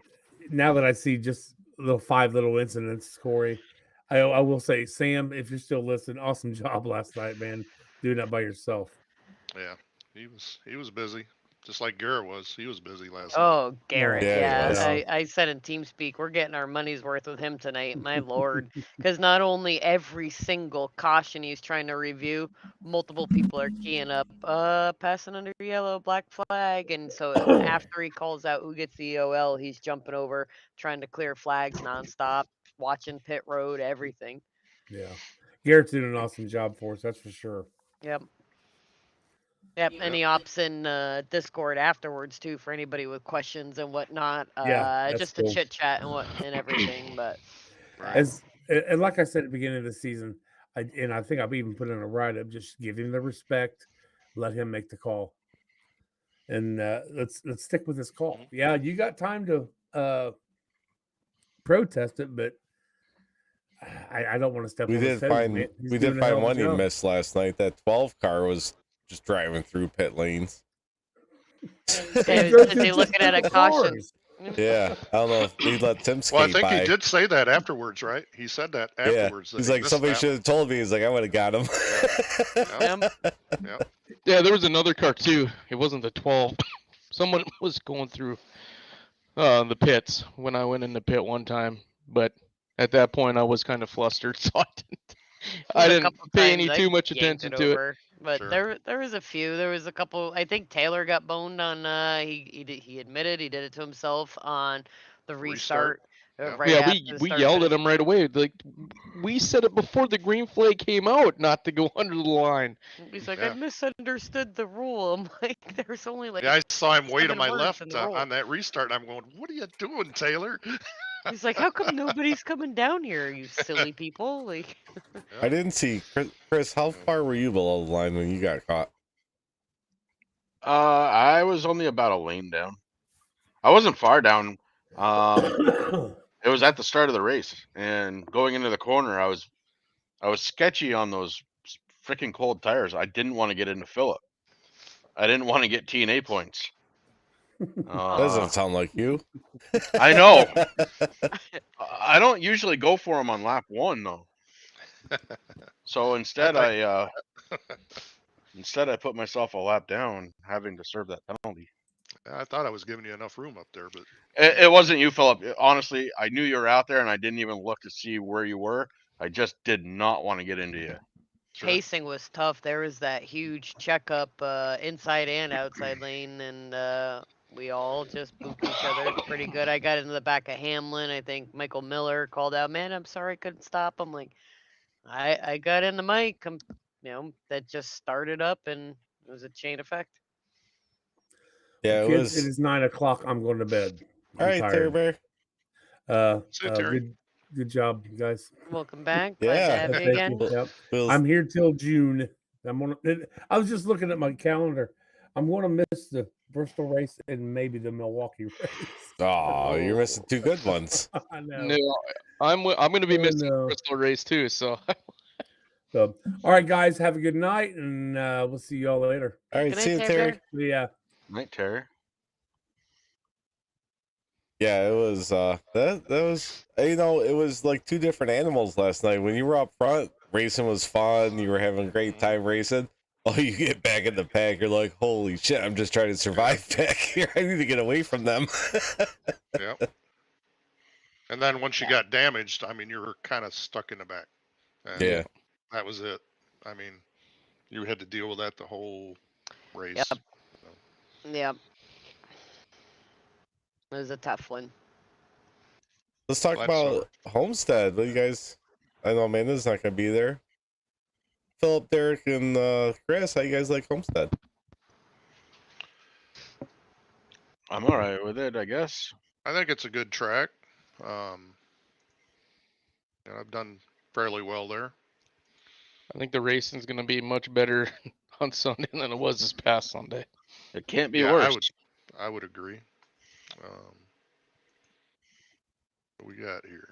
now that I see just the 5 little incidents, Corey, I will say, Sam, if you're still listening, awesome job last night, man, doing that by yourself. Yeah, he was busy, just like Garrett was. He was busy last night. Oh, Garrett, Yeah, he was. I said in TeamSpeak, we're getting our money's worth with him tonight, my lord. Because not only every single caution he's trying to review, multiple people are keying up, passing under yellow, black flag. And so after he calls out who gets the EOL, he's jumping over, trying to clear flags nonstop, watching pit road, everything. Yeah. Garrett's doing an awesome job for us, that's for sure. Yep. Yep, and he opts in Discord afterwards too for anybody with questions and whatnot. Yeah, that's Just cool. to chit chat and everything. But And like I said at the beginning of the season, I think I've even put in a write up, just give him the respect, let him make the call, and let's stick with this call. Yeah, you got time to protest it, but I don't want to step. We on his did toes, find man. He's we did doing a hell find of a one he job. missed last night. That 12 car was just driving through pit lanes. is he looking at a caution? Yeah, I don't know if he let Tim skate Well, I think by. he did say that afterwards, right? He said that afterwards. Yeah, that he's he like, missed somebody that should have told me. He's like, I would have got him. Yep. Yeah, there was another car too. It wasn't the 12. Someone was going through the pits when I went in the pit one time, but at that point I was kind of flustered, so I didn't pay any too much attention to it. But there was a few. There was a couple. I think Taylor got boned on. He admitted he did it to himself on the restart. Right Yeah, after we the yelled start at him right away. Like, we said it before the green flag came out, not to go under the line. He's like, I misunderstood the rule. I'm like, there's only like. Yeah, I saw him way to 7 my words left in the rule. on that restart. I'm going, what are you doing, Taylor? He's like, how come nobody's coming down here, you silly people? Like, I didn't see Chris. How far were you below the line when you got caught? I was only about a lane down. I wasn't far down. It was at the start of the race, and going into the corner, I was sketchy on those freaking cold tires. I didn't want to get into Phillip. I didn't want to get T&A points. Doesn't sound like you. I know. I don't usually go for them on lap 1 though. So instead, I put myself a lap down, having to serve that penalty. I thought I was giving you enough room up there, but It wasn't you, Phillip. Honestly, I knew you were out there, and I didn't even look to see where you were. I just did not want to get into you. pacing was tough. There was that huge checkup inside and outside lane, and we all just booped each other pretty good. I got into the back of Hamlin. I think Michael Miller called out, "Man, I'm sorry I couldn't stop." I'm like, I got in the mic. That just started up, and it was a chain effect. Yeah, Kids, it is 9 o'clock. I'm going to bed. All right, Terry Bear. Good job, guys. Welcome back. Glad to have you Thank again. you. Yep. I'm here till June. I was just looking at my calendar. I'm going to miss the Bristol race and maybe the Milwaukee race. Oh, you're missing 2 good ones. I know. No, I'm going to be missing the Bristol race too. So So, all right, guys, have a good night, and we'll see y'all later. All right, Good see night, you, Terry. Terry. Yeah. Night, Terry. Yeah, it was that was it was like two different animals last night. When you were up front, racing was fun. You were having a great time racing. Oh, you get back in the pack, you're like, holy shit! I'm just trying to survive back here. I need to get away from them. Yep. And then once you got damaged, I mean, you were kind of stuck in the back. And Yeah. that was it. I mean, you had to deal with that the whole race. Yep. Yep. It was a tough one. Let's talk Glad about Homestead. What you guys? I know Amanda's not gonna be there. Philip, Derek, and Chris, how you guys like Homestead? I'm all right with it, I guess. I think it's a good track. I've done fairly well there. I think the racing's going to be much better on Sunday than it was this past Sunday. It can't be worse. I would agree. What we got here?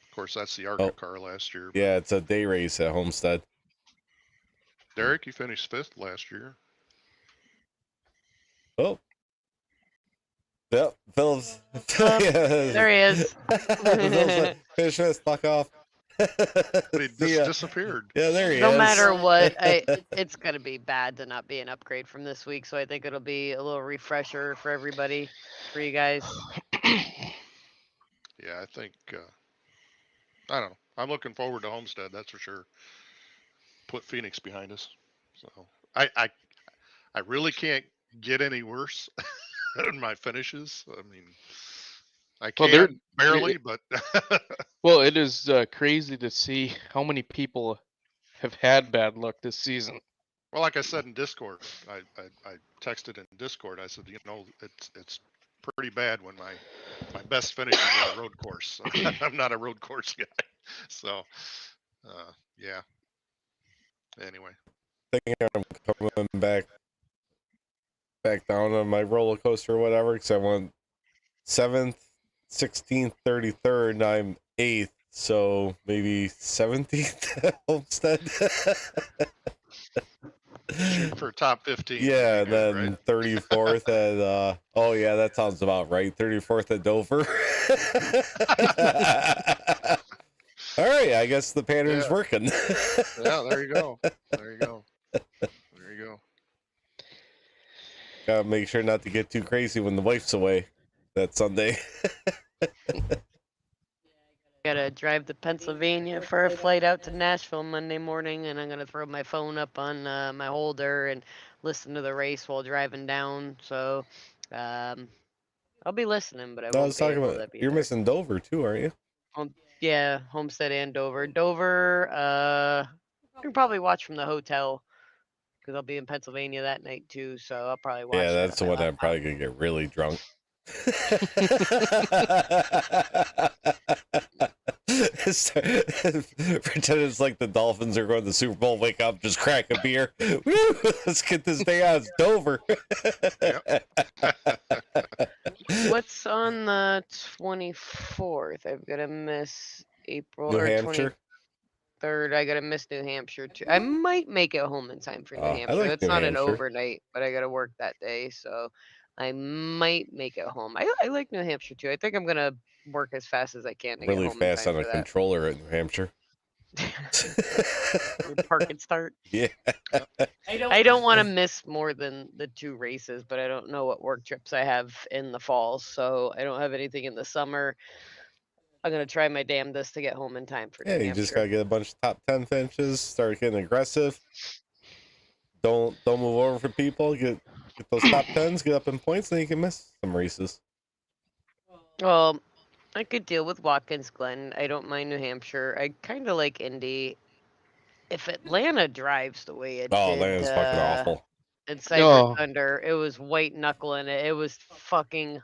Of course, that's the ARCA car last year. Yeah, it's a day race at Homestead. Derek, you finished 5th last year. Oh. Yep, Phil's. There he is. Finish this, fuck off. But he just disappeared. Yeah, there he is. No matter what, it's going to be bad to not be an upgrade from this week. So I think it'll be a little refresher for everybody, for you guys. Yeah, I think, I don't know. I'm looking forward to Homestead, that's for sure. Put Phoenix behind us. So I really can't get any worse in my finishes. I mean, I can barely, but well, it is crazy to see how many people have had bad luck this season. Well, like I said in Discord, I texted in Discord. I said, it's pretty bad when my best finish is on a road course. I'm not a road course guy, so yeah. Anyway, I think I'm coming back down on my roller coaster or whatever, because I went 7th, 16th, 33rd, I'm 8th, so maybe 17th at Homestead. Shooting for top 15. Yeah, and then right? 34th at oh yeah, that sounds about right. 34th at Dover. All right, I guess the pattern's working. Yeah, there you go. There you go. There you go. Gotta make sure not to get too crazy when the wife's away that Sunday. Gotta drive to Pennsylvania for a flight out to Nashville Monday morning, and I'm gonna throw my phone up on my holder and listen to the race while driving down. So I'll be listening, but I won't was be talking able about to be you're there. missing Dover too, aren't you? Yeah, Homestead and Dover. Dover, I can probably watch from the hotel because I'll be in Pennsylvania that night too. So I'll probably watch. Yeah, that that's the on my one I'm laptop. probably gonna get really drunk. Pretend it's like the Dolphins are going to the Super Bowl, wake up, just crack a beer. Woo, let's get this day out. It's Dover. What's on the 24th? I've got to miss April New or Hampshire. 23rd. I got to miss New Hampshire too. I might make it home in time for New Hampshire. like It's New not Hampshire. an overnight, but I got to work that day, so I might make it home. I like New Hampshire too. I think I'm gonna work as fast as I can to get Really home fast in on time a for that. controller at New Hampshire. Park and start. Yeah. I don't want to miss more than the 2 races, but I don't know what work trips I have in the fall, so I don't have anything in the summer. I'm gonna try my damnedest to get home in time for New Yeah, you Hampshire. just gotta get a bunch of top 10 finishes, start getting aggressive. Don't move over for people. Get those top 10s, get up in points, then you can miss some races. Well, I could deal with Watkins Glen. I don't mind New Hampshire. I kind of like Indy. If Atlanta drives the way it did, Atlanta's fucking awful. and Cyber Oh, Thunder. It was white knuckling it. It was fucking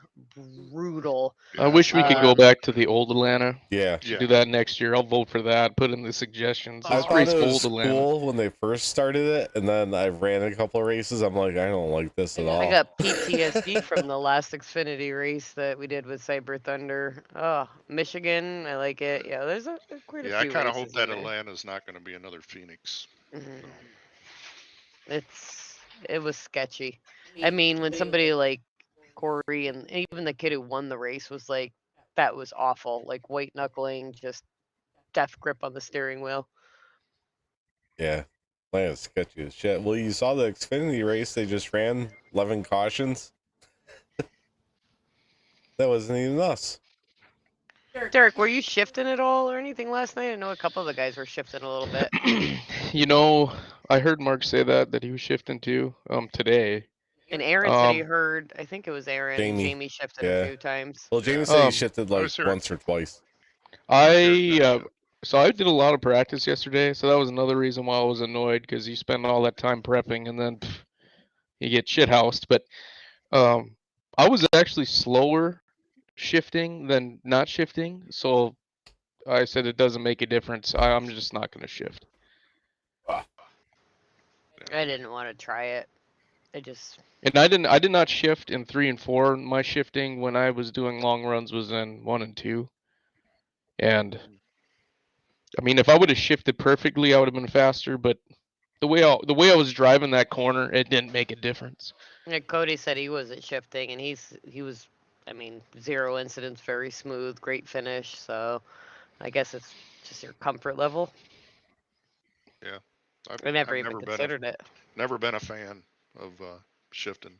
brutal. I wish we could go back to the old Atlanta. Yeah. Should do that next year. I'll vote for that. Put in the suggestions. I Let's thought race it old was Atlanta. cool when they first started it, and then I ran a couple of races. I'm like, I don't like this at all. I got PTSD from the last Xfinity race that we did with Cyber Thunder. Oh, Michigan, I like it. Yeah, there's quite a few. Yeah, I kind of races hope that in there. Atlanta's not going to be another Phoenix. Mhm. It was sketchy. I mean, when somebody like Corey and even the kid who won the race was like, that was awful. Like white knuckling, just death grip on the steering wheel. Yeah. Atlanta's sketchy as shit. Well, you saw the Xfinity race. They just ran 11 cautions. That wasn't even us. Derek, were you shifting at all or anything last night? I know a couple of the guys were shifting a little bit. You know, I heard Mark say that he was shifting too today. And Aaron said he heard, I think it was Aaron, Jamie shifted yeah. a few times. Well, Jamie said he shifted like sure. once or twice. So I did a lot of practice yesterday, so that was another reason why I was annoyed, because you spend all that time prepping and then you get shithoused. But I was actually slower shifting than not shifting, so I said it doesn't make a difference. I'm just not going to shift. I didn't want to try it. And I did not shift in 3 and 4. My shifting when I was doing long runs was in 1 and 2. And I mean, if I would have shifted perfectly, I would have been faster. But the way I was driving that corner, it didn't make a difference. Yeah, Cody said he wasn't shifting, and he was, I mean, 0 incidents, very smooth, great finish. So I guess it's just your comfort level. Yeah, I never even considered it. Never been a fan of shifting.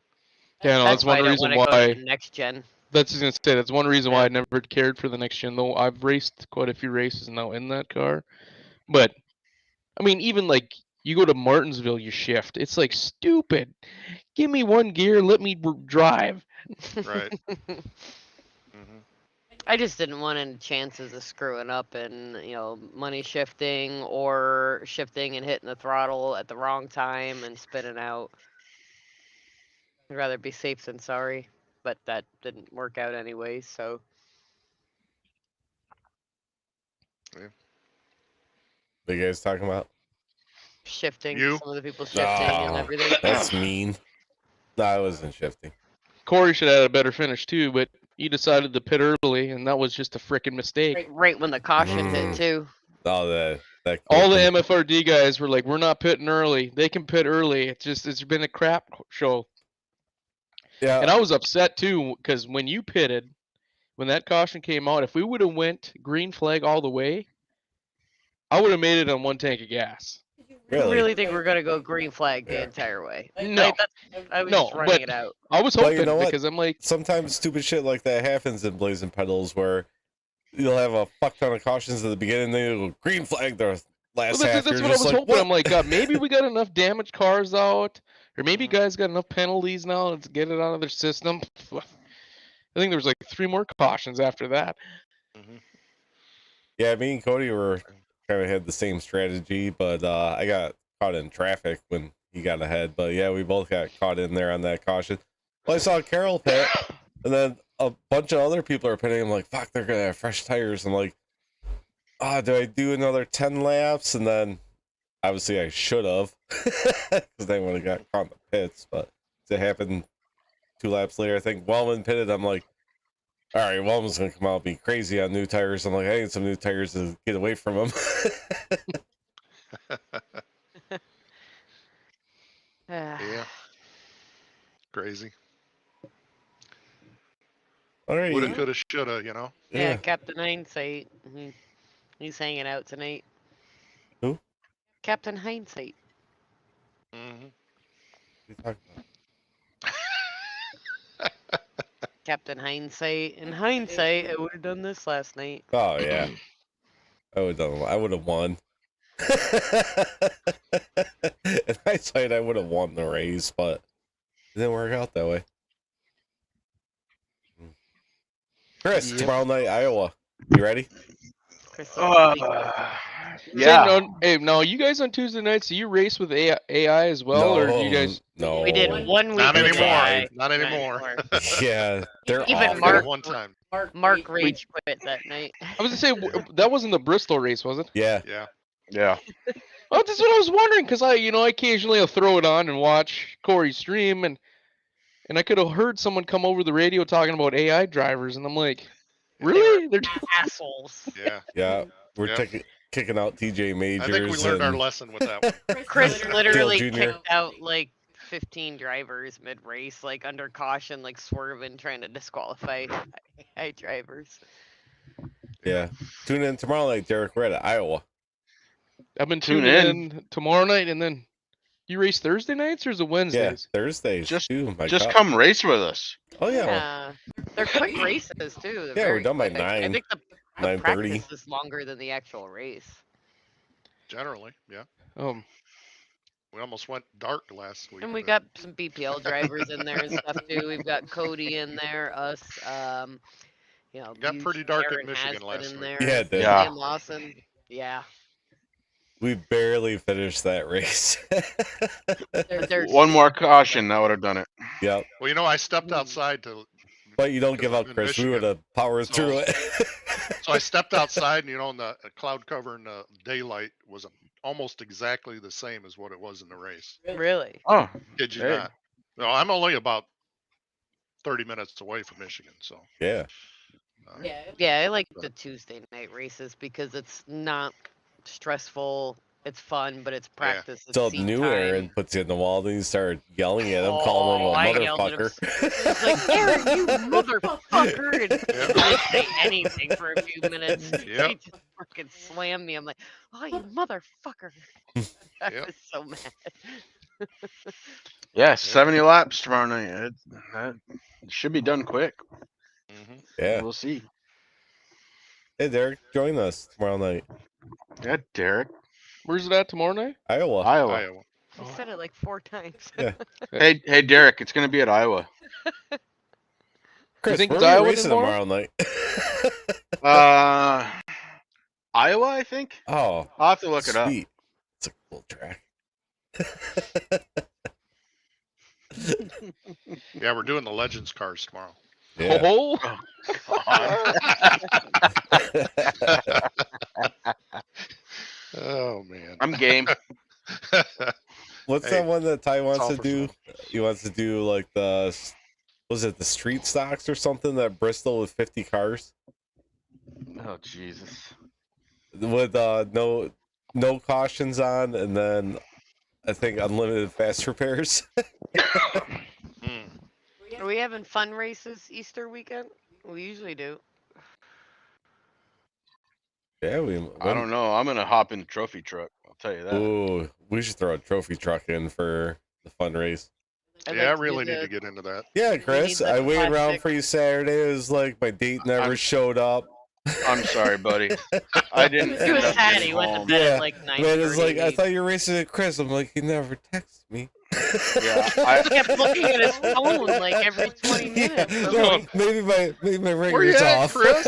Yeah, no, that's one reason why. Next gen. That's just gonna say that's one reason why I never cared for the next gen. Though I've raced quite a few races now in that car, but I mean, even like you go to Martinsville, you shift. It's like stupid. Give me one gear, let me drive. Right. I just didn't want any chances of screwing up and, money shifting or shifting and hitting the throttle at the wrong time and spinning out. I'd rather be safe than sorry, but that didn't work out anyway, so. Yeah. What are you guys talking about? Shifting. Some of the people shifting and everything. That's mean. No, I wasn't shifting. Corey should have had a better finish too, but he decided to pit early, and that was just a freaking mistake. Right when the caution hit too. All the MFRD guys were like, "We're not pitting early. They can pit early. It's been a crap show." Yeah. And I was upset too, because when you pitted, when that caution came out, if we would have went green flag all the way, I would have made it on 1 tank of gas. I really think we're gonna go green flag the entire way. No, I was just running it out. I was hoping, you know because I'm like, sometimes stupid shit like that happens in Blazing Pedals, where you'll have a fuck ton of cautions at the beginning, then you'll go green flag the last half. That's what I was hoping. What? I'm like, God, maybe we got enough damaged cars out, or maybe guys got enough penalties now to get it out of their system. I think there was like 3 more cautions after that. Yeah, me and Cody were kind of had the same strategy, but I got caught in traffic when he got ahead. But yeah, we both got caught in there on that caution. Well, I saw Carroll pit, and then a bunch of other people are pitting. I'm like, fuck, they're gonna have fresh tires. I'm like, do I do another 10 laps? And then obviously I should have, because they would have got caught in the pits. But it happened 2 laps later. I think Wellman pitted. I'm like, all right, Wellman's gonna come out and be crazy on new tires. I'm like, I need some new tires to get away from him. Yeah. Crazy. All right. Woulda, coulda, shoulda, you know? Yeah, Captain Hindsight. He's hanging out tonight. Who? Captain Hindsight. What are you talking about? Captain Hindsight. In hindsight, I would have done this last night. Oh yeah, I would have won. In hindsight, I would have won the race, but it didn't work out that way. Chris, tomorrow night, Iowa. You ready? Chris, Yeah. Hey, no, you guys on Tuesday nights, do you race with AI as well, or do you guys? No. We did 1 week. Not with anymore. AI. Not anymore. Yeah, they're Even awful. Mark- One time. Mark rage quit that night. I was gonna say that wasn't the Bristol race, was it? Yeah. Yeah. Yeah. Oh, that's what I was wondering, because I occasionally I'll throw it on and watch Corey stream, and I could have heard someone come over the radio talking about AI drivers, and I'm like, really? They're assholes. Yeah. Yeah. We're Yep. kicking out TJ Majors. I think we learned our and lesson with that one. Chris literally Dale Jr. kicked out like 15 drivers mid-race, like under caution, like swerving, trying to disqualify AI drivers. Yeah. Tune in tomorrow night, Derek. We're at Iowa. I've been Tune tuning in tomorrow night, and then you race Thursday nights or is it Yeah, Wednesdays? Thursdays. Just too. My Just God. come race with us. Oh yeah. Yeah, they're quick races too. They're Yeah, we're very done by quick. I 9, think the 9:30. practice is longer than the actual race. Generally, yeah. We almost went dark last week. And we got some BPL drivers in there and stuff too. We've got Cody in there, us, Got pretty dark Aaron in Michigan has been last in week. there. Yeah, it did. Yeah. Liam Lawson. Yeah. We barely finished that race. They're One more caution, that would have done it. Yep. Well, I stepped outside to. But you don't give up, in Chris. Michigan. We would have powered through it. So I stepped outside, and in the cloud cover and the daylight was almost exactly the same as what it was in the race. really. Oh, Did you hey. not? No, I'm only about 30 minutes away from Michigan, so. Yeah. Yeah, I like the Tuesday night races because it's not stressful. It's fun, but it's practice. It's So seat new time. Aaron puts you in the wall, then you start yelling at him, calling him I a yelled at him. motherfucker. It's like, Aaron, you motherfucker! And I didn't say anything for a few minutes. Yep. He just fucking slammed me. I'm like, oh, you motherfucker! I Yep. was so mad. Yeah, 70 laps tomorrow night. It should be done quick. Mhm. Yeah. We'll see. Hey, Derek, join us tomorrow night. Yeah, Derek. Where's it at tomorrow night? Iowa. Iowa. He said it like 4 times. Yeah. Hey, Derek, it's going to be at Iowa. Chris, think where it's are we Iowa racing tomorrow? night? Iowa, I think. Oh, I'll have to look it up. sweet. It's a cool track. Yeah, we're doing the Legends cars tomorrow. Yeah. Oh, Oh man. I'm game. What's Hey, that one that Ty wants all to for do? He wants to do like was it the street stocks or something that Bristol with 50 cars Oh, Jesus. with no cautions on, and then I think unlimited fast repairs. Mm. Are we having fun races Easter weekend? We usually do. Yeah, I don't know. I'm going to hop in the trophy truck. I'll tell you that. Ooh, we should throw a trophy truck in for the fun race. I'd Yeah, I like to do really need the- to get into that. Yeah, Chris, need, I like, waited around plastic- for you Saturday. It was like my date never showed up. I'm sorry, buddy. I didn't. He was end up sad. getting He went to home. bed Yeah, at like 9:30. Man, it's like I thought you were racing with Chris. I'm like, he never texted me. Yeah, He kept looking at his phone like every 20 minutes. I'm No, like, maybe my Where you ringer's at, off. Chris?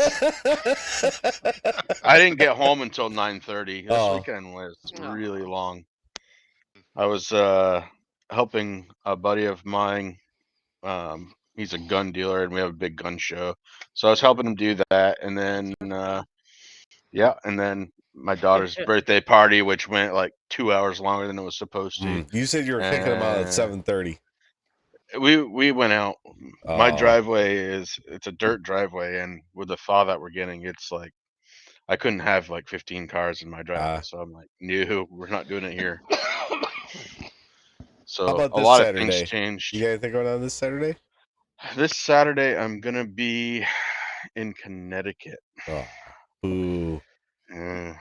I didn't get home until 9:30. This Oh. weekend was Oh. really long. I was helping a buddy of mine. He's a gun dealer, and we have a big gun show. So I was helping him do that, and then and then my daughter's birthday party, which went like 2 hours longer than it was supposed to. You said you were kicking him out at 7:30. We went out. My Oh. driveway it's a dirt driveway, and with the thaw that we're getting, it's like I couldn't have like 15 cars in my driveway. So I'm like, no, we're not doing it here. So How about a this lot Saturday? of things changed. You got anything going on this Saturday? This Saturday, I'm gonna be in Connecticut. Oh, boo. Uh,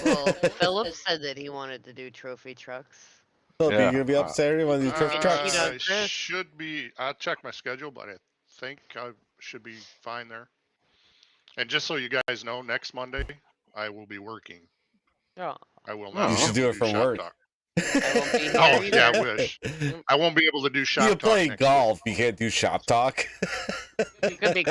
well, Philip said that he wanted to do trophy trucks. Philip, Yeah. you gonna be up Saturday when you trophy Uh, trucks? you know, I Chris. should be. I'll check my schedule, but I think I should be fine there. And just so you guys know, next Monday I will be working. Oh, I will You not. be should able do to it from shop work. talk. I won't be here Oh yeah, I either. wish. I won't be able to do shop You talk. play next golf. You can't do shop talk. Could be.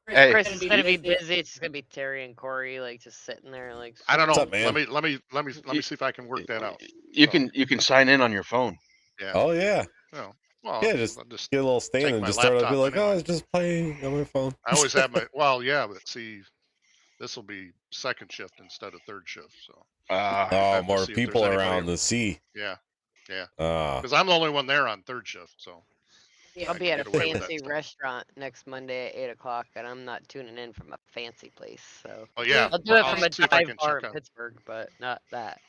Hey. Chris is gonna be busy. It's just gonna be Terry and Corey like just sitting there like. I don't know. What's up, man? Let me see if I can work that out. You can sign in on your phone. Yeah. Oh yeah. No. Well, Yeah, just I'll get a little stand take and my just start up. Be laptop like, oh, I anyway. was just playing on my phone. I always have my. Well, yeah, but see, this will be second shift instead of third shift. So. I Oh, have to more see if there's people anybody- around to see. Yeah. Yeah. Ah. Because I'm the only one there on third shift. So. I'll be at a get away with that fancy stuff. restaurant next Monday at 8 o'clock, and I'm not tuning in from a fancy place. So. Oh yeah. I'll do it I'll from a see if I dive can bar check in out. Pittsburgh, but not that.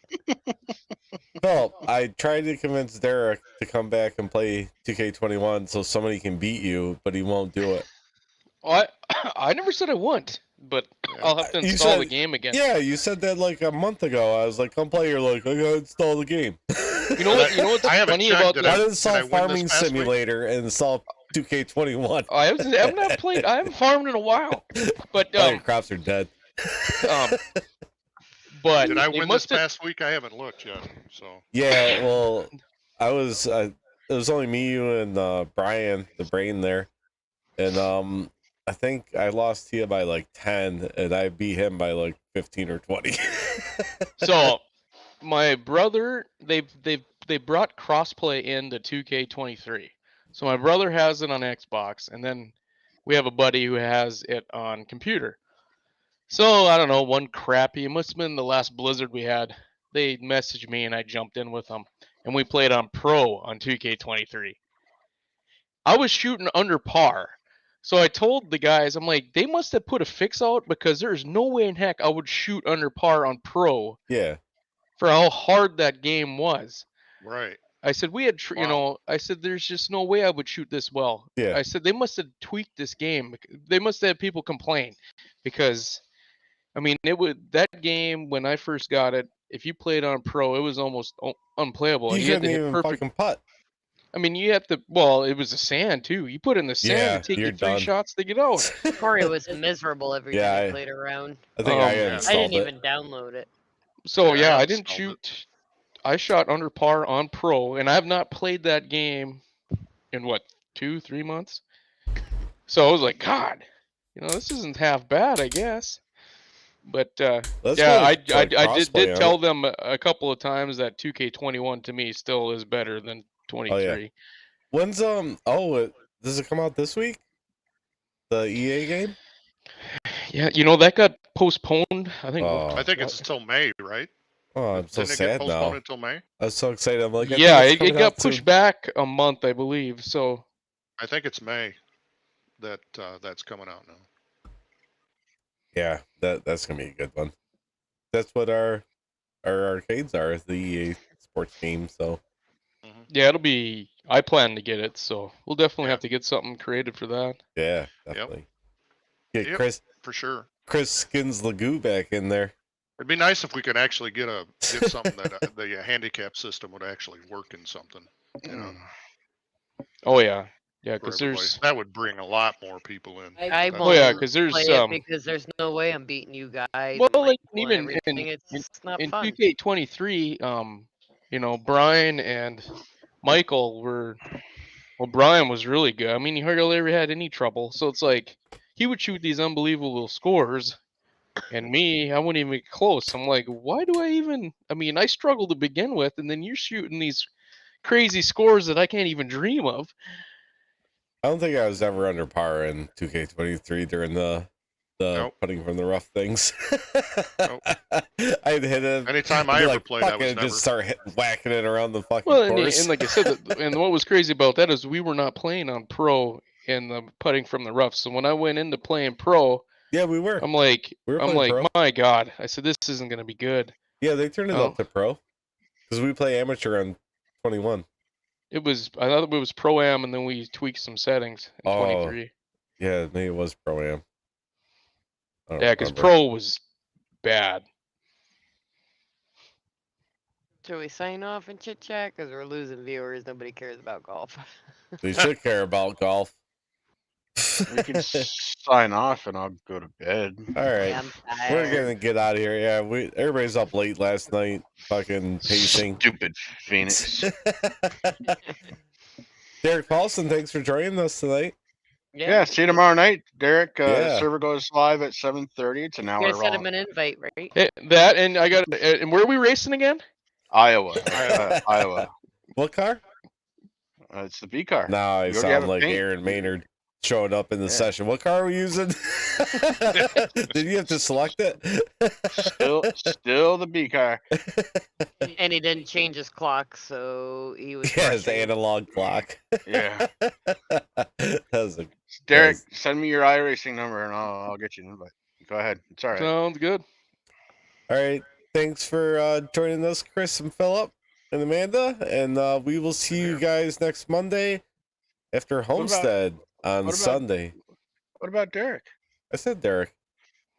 Well, I tried to convince Derek to come back and play 2K21 so somebody can beat you, but he won't do it. I never said I wouldn't, but I'll have to You install the said- game again. Yeah, you said that like a month ago. I was like, come play. You're like, I gotta install the game. You know what? You know what's I haven't funny checked about it. Why that? did install Did I win Farming this past week? Simulator and install 2K21? I haven't played. I haven't farmed in a while, but All your crops are dead. but Did I they win this must have- past week? I haven't looked yet. So. Yeah, well, I was. It was only me, you, and Brian, the brain there, and I think I lost to you by like 10, and I beat him by like 15 or 20. So, my brother, they brought crossplay into 2K23. So my brother has it on Xbox, and then we have a buddy who has it on computer. So I don't know, one crappy, it must have been the last Blizzard we had. They messaged me, and I jumped in with them, and we played on Pro on 2K23. I was shooting under par. So I told the guys, I'm like, they must have put a fix out because there's no way in heck I would shoot under par on Pro Yeah. for how hard that game was. Right. I said, we had, you Wow. know, I said, there's just no way I would shoot this well. Yeah. I said, they must have tweaked this game. They must have had people complain because, I mean, that game, when I first got it, if you played on Pro, it was almost unplayable. You had to couldn't hit even perfect. fucking putt. I mean, you have to, well, it was the sand too. You put in the sand, Yeah, it take you're you 3 done. shots to get out. Corey was miserable every Yeah, time I- he played around. I think I Yeah. installed I didn't it. even download it. So Yeah, yeah, I I didn't installed shoot. I shot under par on Pro, and I have not played that game in what 2-3 months. So I was like, God, you know, this isn't half bad, I guess. But Let's yeah, go I to, like, did crossplay on tell it. them a couple of times that 2K21 to me still is better than 23. When's does it come out this week? The EA game? Yeah, you know that got postponed. I think. Oh. I think it's until May, right? Oh, I'm so Didn't it get sad postponed now. until May? I was so excited. I'm like, I Yeah, think it's it coming got out pushed soon. back a month, I believe. So I think it's May that that's coming out now. Yeah, that's gonna be a good one. That's what our arcades are, the EA sports game. So yeah, it'll be. I plan to get it, so we'll definitely Yeah. have to get something created for that. yeah, definitely. Get Yep. Chris For sure. Skins Lagoo back in there. It'd be nice if we could actually get something that the handicap system would actually work in something. You know, Oh yeah, yeah, for because everybody. there's. That would bring a lot more people in. I That's- won't Oh yeah, because there's play it because there's no way I'm beating you guys. Well, and like Michael and even everything. It's not in fun. 2K23, you know, Brian and Michael were. Well, Brian was really good. I mean, he hardly ever had any trouble. So it's like he would shoot these unbelievable scores, and me, I wouldn't even get close. I'm like, why do I even? I mean, I struggle to begin with, and then you're shooting these crazy scores that I can't even dream of. I don't think I was ever under par in 2K23 during the Nope. putting from the rough things. Nope. I'd hit it. Anytime I'd I be ever like, played, I "Fuck was it," never. just start whacking it around the fucking Well, course. and like I said, and what was crazy about that is we were not playing on pro in the putting from the rough. So when I went into playing pro, yeah, we were. I'm like, We were playing pro. my God, I said this isn't gonna be good. Yeah, they turned it Oh. up to pro because we play amateur on 21. I thought it was pro am, and then we tweaked some settings in Oh. 23. Yeah, maybe it was pro am. I don't Yeah, because remember. pro was bad. Should we sign off and chit chat? Because we're losing viewers. Nobody cares about golf. They should care about golf. We can sign off and I'll go to bed. All right, Yeah, I'm we're tired. gonna get out of here. Yeah, everybody's up late last night, fucking pacing. Stupid Phoenix. Derek Paulson, thanks for joining us tonight. Yeah, see you tomorrow night, Derek. Yeah. Server goes live at 7:30. It's an You hour guys sent him long. an invite, right? That and I got and where are we racing again? Iowa. Iowa. What car? It's the B car. Now I You already have sound a like paint. Aaron Maynard showing up in the session. What car are we using? Did you have to select it? Still the B car. And he didn't change his clock, so he was. Yeah, his rushing. analog clock. Yeah. That was a, Derek, send me your iRacing number and I'll get you an invite. Go ahead. It's all right. Sounds good. all right. Thanks for joining us, Chris and Philip and Amanda. And we will see you guys next Monday after Homestead on Sunday. What about Derek? I said Derek.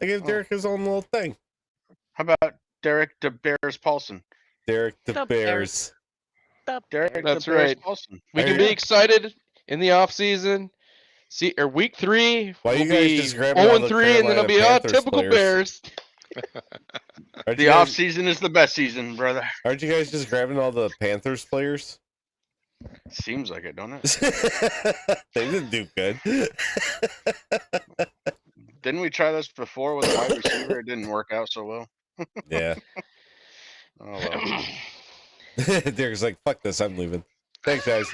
I gave Derek his own little thing. How about Derek the Bears Paulson? Derek the The Bears. Derek That's the Bears right. Paulson. We can be excited in the off season. See, or week 3, Why we'll you guys be just grabbing all the 0-3, and then it'll be Carolina Panthers typical players? Bears. The off season is the best season, brother. Aren't you guys just grabbing all the Panthers players? Seems like it, don't it? They didn't do good. Didn't we try this before with a wide receiver? It didn't work out so well. Yeah. Oh well. Derek's like, fuck this, I'm leaving. Thanks, guys.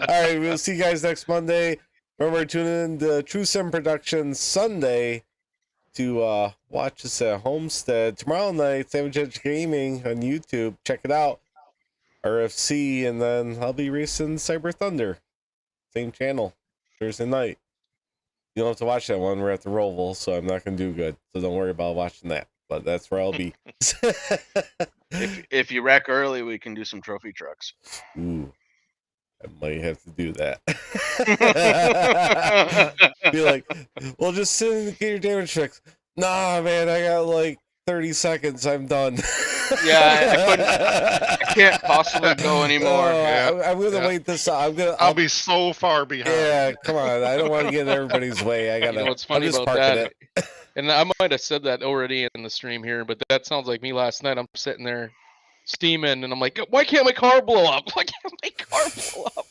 All right, we'll see you guys next Monday. Remember, tune in to True Sim Productions Sunday to watch us at Homestead. Tomorrow night, Savage Edge Gaming on YouTube. Check it out. RFC, and then I'll be racing Cyber Thunder. Same channel, Thursday night. You don't have to watch that one. We're at the Roval, so I'm not going to do good. So don't worry about watching that. But that's where I'll be. If you wreck early, we can do some trophy trucks. Ooh, I might have to do that. Be like, well, just sit and get your damage fixed. Nah, man, I got like 30 seconds. I'm done. Yeah, I can't possibly go anymore. I'm gonna wait this out. I'll be so far behind. Yeah, come on. I don't want to get in everybody's way. I gotta. You know what's funny I'm just about parking that? And I might have said that already in the stream here, but that sounds like me last night. I'm sitting there steaming, and I'm like, why can't my car blow up? Why can't my car blow up?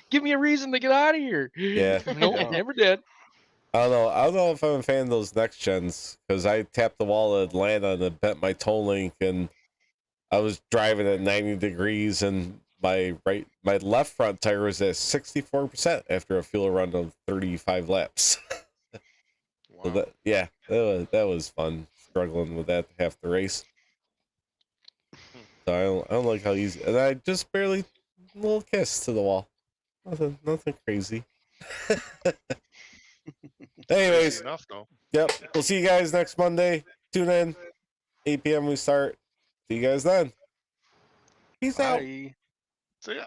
Give me a reason to get out of here. Yeah. Nope, never did. I don't know if I'm a fan of those next gens because I tapped the wall at Atlanta and it bent my toe link, and I was driving at 90 degrees, and my left front tire was at 64% after a fuel run of 35 laps. Wow. So that was fun struggling with that half the race. So I don't like how easy, and I just barely a little kiss to the wall. Nothing crazy. Anyways, Easy enough, though. yep. We'll see you guys next Monday. Tune in. 8 p.m. we start. See you guys then. Peace out. Bye. See ya.